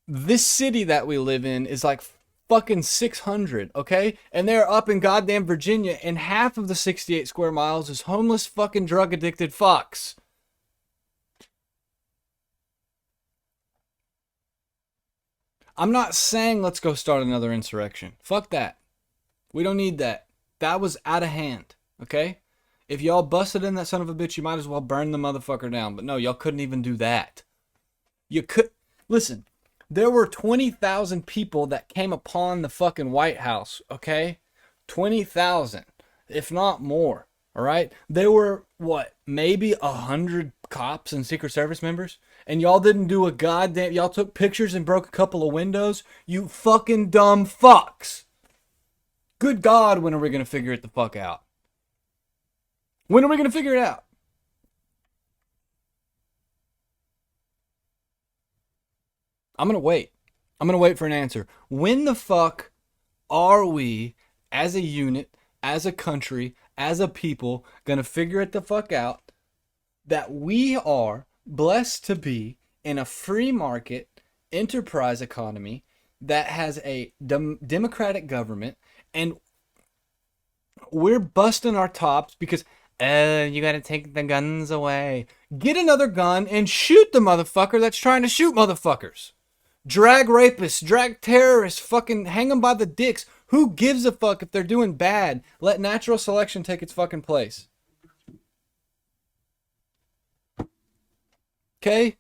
This city that we live in is like fucking 600, okay? And they're up in goddamn Virginia, and half of the 68 square miles is homeless fucking drug addicted fucks. I'm not saying let's go start another insurrection. Fuck that. We don't need that. That was out of hand, okay? If y'all busted in that son of a bitch, you might as well burn the motherfucker down. But no, y'all couldn't even do that. You could, listen, there were 20,000 people that came upon the fucking White House, okay? 20,000, if not more, all right? There were, what, maybe 100 cops and Secret Service members? And y'all didn't do a goddamn, y'all took pictures and broke a couple of windows? You fucking dumb fucks. Good God, when are we going to figure it the fuck out? When are we going to figure it out? I'm going to wait. I'm going to wait for an answer. When the fuck are we, as a unit, as a country, as a people, going to figure it the fuck out that we are blessed to be in a free market enterprise economy that has a democratic government, and we're busting our tops because you gotta take the guns away. Get another gun and shoot the motherfucker that's trying to shoot motherfuckers. Drag rapists, drag terrorists, fucking hang them by the dicks. Who gives a fuck if they're doing bad? Let natural selection take its fucking place. Okay?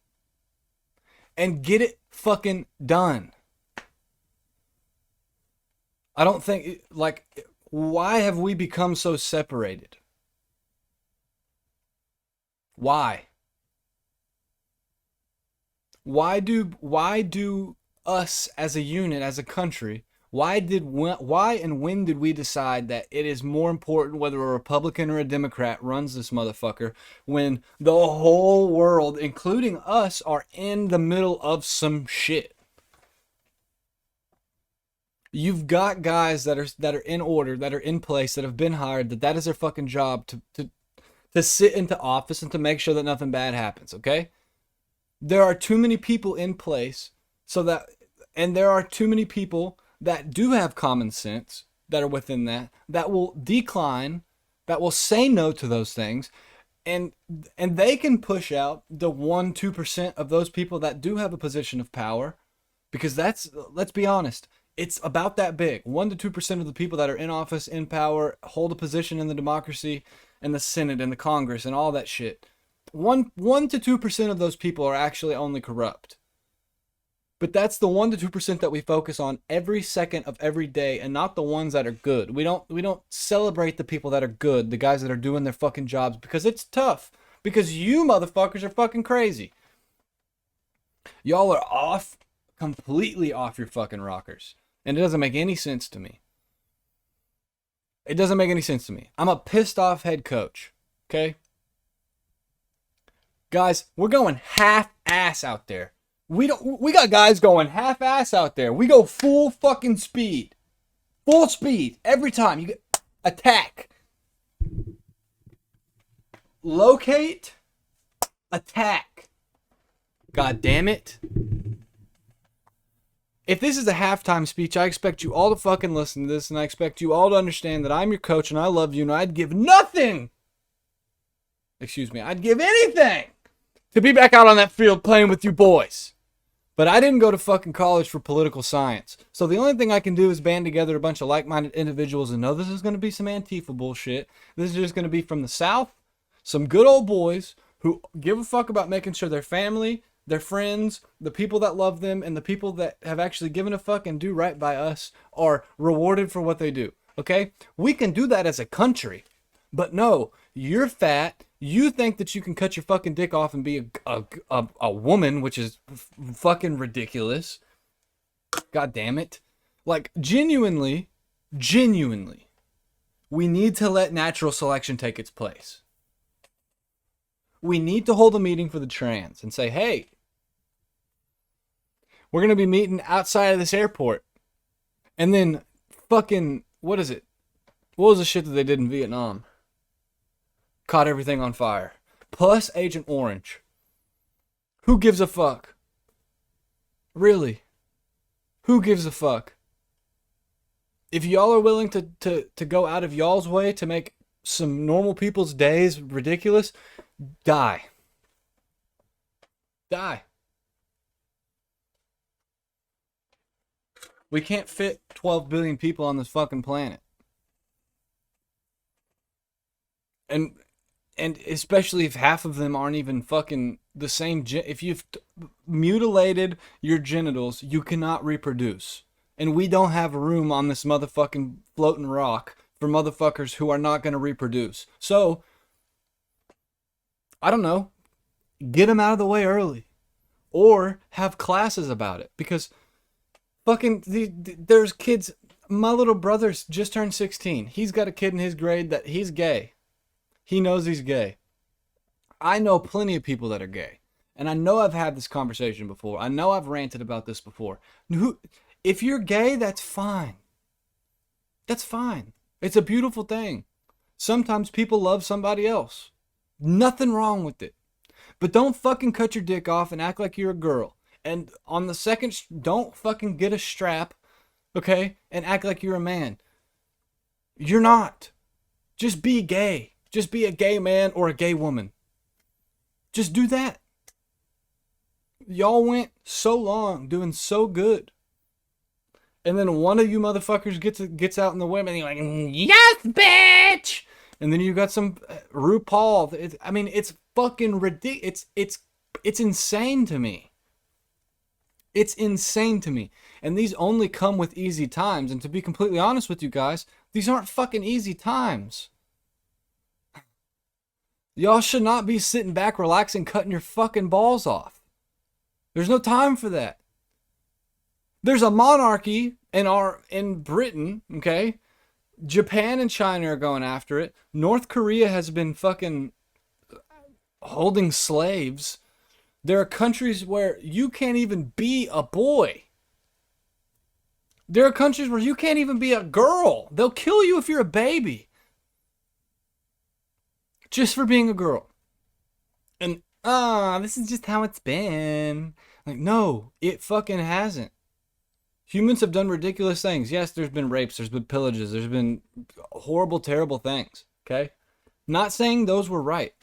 And get it fucking done. I don't think, like, why have we become so separated? Why? Why do us as a unit, as a country, why and when did we decide that it is more important whether a Republican or a Democrat runs this motherfucker when the whole world, including us, are in the middle of some shit? You've got guys that are in order, that are in place, that have been hired, that is their fucking job to sit into office and to make sure that nothing bad happens, okay? There are too many people in place and there are too many people that do have common sense that are within that will decline, that will say no to those things, and they can push out the 1-2% of those people that do have a position of power, because let's be honest, it's about that big. 1-2% of the people that are in office, in power, hold a position in the democracy and the Senate and the Congress and all that shit. 1-2% of those people are actually only corrupt. But that's the 1-2% that we focus on every second of every day, and not the ones that are good. We don't celebrate the people that are good, the guys that are doing their fucking jobs, because it's tough. Because you motherfuckers are fucking crazy. Y'all are completely off your fucking rockers. And it doesn't make any sense to me. It doesn't make any sense to me. I'm a pissed off head coach. Okay? Guys, we're going half-ass out there. We got guys going half ass out there. We go full fucking speed. Full speed every time. You get attack. Locate, attack. God damn it. If this is a halftime speech, I expect you all to fucking listen to this, and I expect you all to understand that I'm your coach and I love you, and I'd give nothing. Excuse me, I'd give anything to be back out on that field playing with you boys. But I didn't go to fucking college for political science. So the only thing I can do is band together a bunch of like-minded individuals and know this is going to be some Antifa bullshit. This is just going to be from the South. Some good old boys who give a fuck about making sure their family, their friends, the people that love them, and the people that have actually given a fuck and do right by us are rewarded for what they do. Okay? We can do that as a country. But no, you're fat. You think that you can cut your fucking dick off and be a woman, which is fucking ridiculous. God damn it. Like, genuinely, we need to let natural selection take its place. We need to hold a meeting for the trans and say, hey, we're going to be meeting outside of this airport. And then fucking, what is it? What was the shit that they did in Vietnam? Caught everything on fire. Plus Agent Orange. Who gives a fuck? Really? Who gives a fuck? If y'all are willing to go out of y'all's way to make some normal people's days ridiculous, die. Die. We can't fit 12 billion people on this fucking planet. And especially if half of them aren't even fucking the same. If you've mutilated your genitals, you cannot reproduce. And we don't have room on this motherfucking floating rock for motherfuckers who are not going to reproduce. So, I don't know. Get them out of the way early. Or have classes about it. Because fucking, there's kids. My little brother's just turned 16. He's got a kid in his grade that he's gay. He knows he's gay. I know plenty of people that are gay. And I know I've had this conversation before. I know I've ranted about this before. If you're gay, that's fine. That's fine. It's a beautiful thing. Sometimes people love somebody else. Nothing wrong with it. But don't fucking cut your dick off and act like you're a girl. And on the second, don't fucking get a strap, okay? And act like you're a man. You're not. Just be gay. Just be a gay man or a gay woman. Just do that. Y'all went so long doing so good. And then one of you motherfuckers gets out in the women and you're like, yes, bitch! And then you got some RuPaul. It's fucking ridiculous. It's insane to me. It's insane to me. And these only come with easy times. And to be completely honest with you guys, these aren't fucking easy times. Y'all should not be sitting back, relaxing, cutting your fucking balls off. There's no time for that. There's a monarchy in Britain, okay? Japan and China are going after it. North Korea has been fucking holding slaves. There are countries where you can't even be a boy. There are countries where you can't even be a girl. They'll kill you if you're a baby. Just for being a girl. And, this is just how it's been. Like, no, it fucking hasn't. Humans have done ridiculous things. Yes, there's been rapes, there's been pillages, there's been horrible, terrible things, okay? Not saying those were right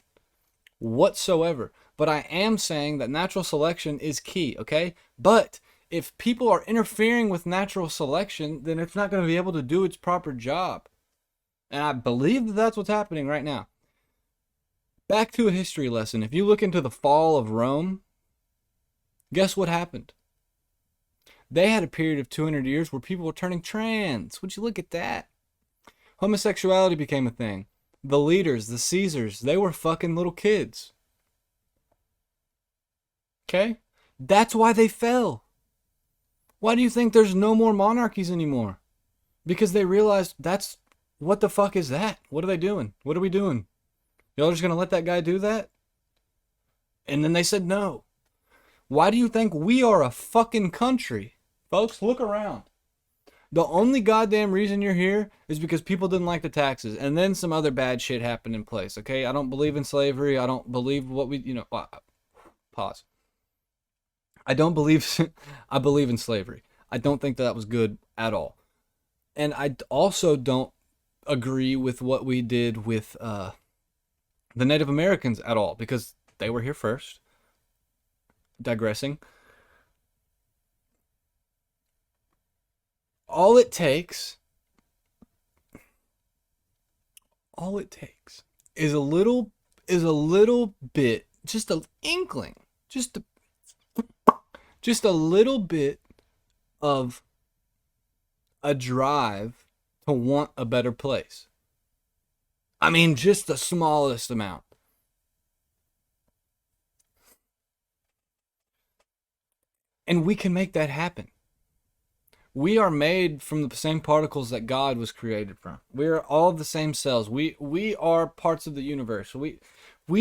whatsoever. But I am saying that natural selection is key, okay? But if people are interfering with natural selection, then it's not going to be able to do its proper job. And I believe that that's what's happening right now. Back to a history lesson. If you look into the fall of Rome, guess what happened? They had a period of 200 years where people were turning trans. Would you look at that? Homosexuality became a thing. The leaders, the Caesars, they were fucking little kids. Okay? That's why they fell. Why do you think there's no more monarchies anymore? Because they realized what the fuck is that? What are they doing? What are we doing? Y'all just gonna let that guy do that? And then they said no. Why do you think we are a fucking country? Folks, look around. The only goddamn reason you're here is because people didn't like the taxes, and then some other bad shit happened in place, okay? I don't believe in slavery. I don't believe what we, pause. I don't believe, I believe in slavery. I don't think that was good at all. And I also don't agree with what we did with the Native Americans at all, because they were here first. Digressing. All it takes is a little bit, just an inkling, just a little bit of a drive to want a better place. I mean, just the smallest amount. And we can make that happen. We are made from the same particles that God was created from. We are all the same cells. We are parts of the universe. We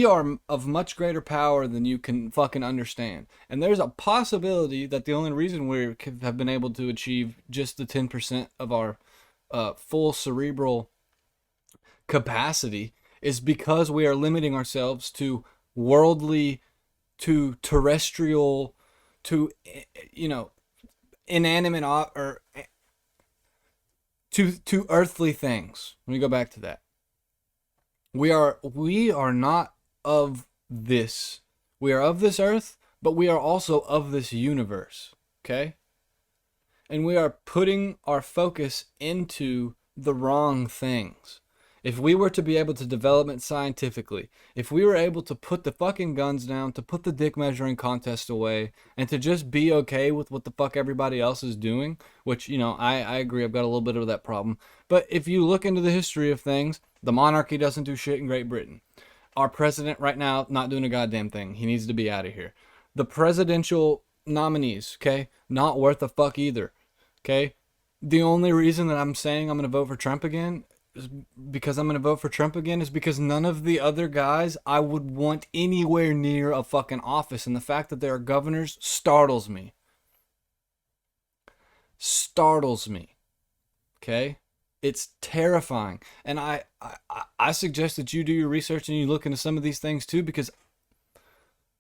are of much greater power than you can fucking understand. And there's a possibility that the only reason we have been able to achieve just the 10% of our full cerebral capacity is because we are limiting ourselves to worldly, to terrestrial, to, inanimate or to earthly things. Let me go back to that. We are not of this. We are of this earth, but we are also of this universe. Okay? And we are putting our focus into the wrong things. If we were to be able to develop it scientifically, if we were able to put the fucking guns down, to put the dick measuring contest away, and to just be okay with what the fuck everybody else is doing, which, I agree, I've got a little bit of that problem. But if you look into the history of things, the monarchy doesn't do shit in Great Britain. Our president right now, not doing a goddamn thing. He needs to be out of here. The presidential nominees, okay, not worth a fuck either, okay? The only reason that I'm saying I'm going to vote for Trump again is because none of the other guys I would want anywhere near a fucking office, and the fact that they are governors startles me. Okay? It's terrifying. And I suggest that you do your research and you look into some of these things too, because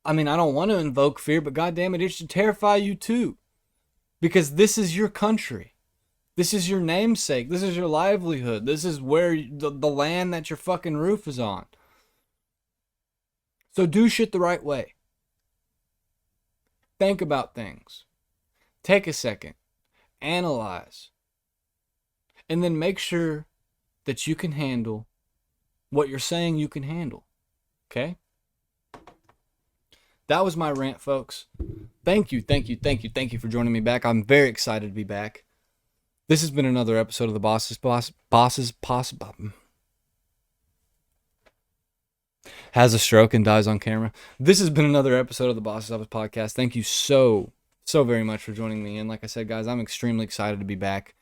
I don't want to invoke fear, but goddamn it, it should terrify you too. Because this is your country. This is your namesake. This is your livelihood. This is where the land that your fucking roof is on. So do shit the right way. Think about things. Take a second. Analyze. And then make sure that you can handle what you're saying you can handle. Okay? That was my rant, folks. Thank you for joining me back. I'm very excited to be back. This has been another episode of the Bosses has a stroke and dies on camera. This has been another episode of the Bosses Office Podcast. Thank you so very much for joining me. And like I said, guys, I'm extremely excited to be back.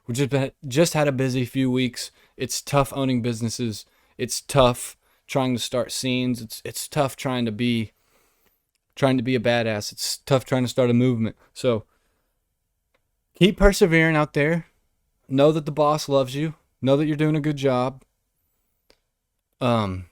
We just had a busy few weeks. It's tough owning businesses. It's tough trying to start scenes. It's tough trying to be a badass. It's tough trying to start a movement. So keep persevering out there. Know that the boss loves you. Know that you're doing a good job. And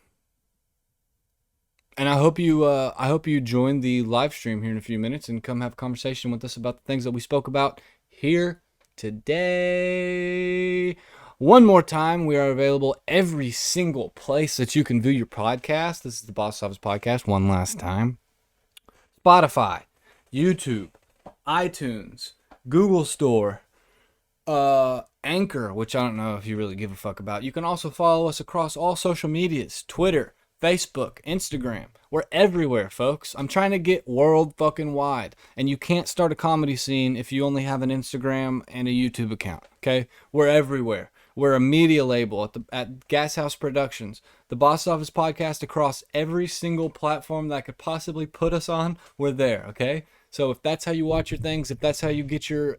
I hope you join the live stream here in a few minutes and come have a conversation with us about the things that we spoke about here today. One more time, we are available every single place that you can view your podcast. This is the Boss Office Podcast. One last time. Spotify, YouTube, iTunes, Google Store, Anchor, which I don't know if you really give a fuck about. You can also follow us across all social medias, Twitter, Facebook, Instagram. We're everywhere, folks. I'm trying to get world fucking wide. And you can't start a comedy scene if you only have an Instagram and a YouTube account, okay? We're everywhere. We're a media label at Gas House Productions. The Boss Office Podcast across every single platform that could possibly put us on, we're there, okay? So if that's how you watch your things, if that's how you get your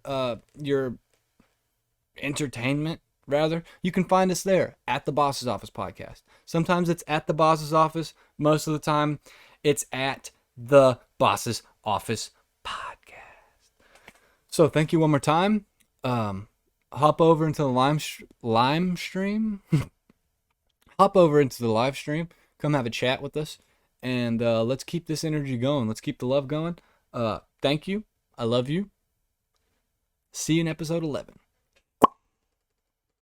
entertainment, rather, you can find us there at the Boss's Office Podcast. Sometimes it's at the Boss's Office. Most of the time, it's at the Boss's Office podcast. So thank you one more time. Hop over into the lime stream. Hop over into the live stream. Come have a chat with us. And let's keep this energy going. Let's keep the love going. Thank you. I love you. See you in episode 11.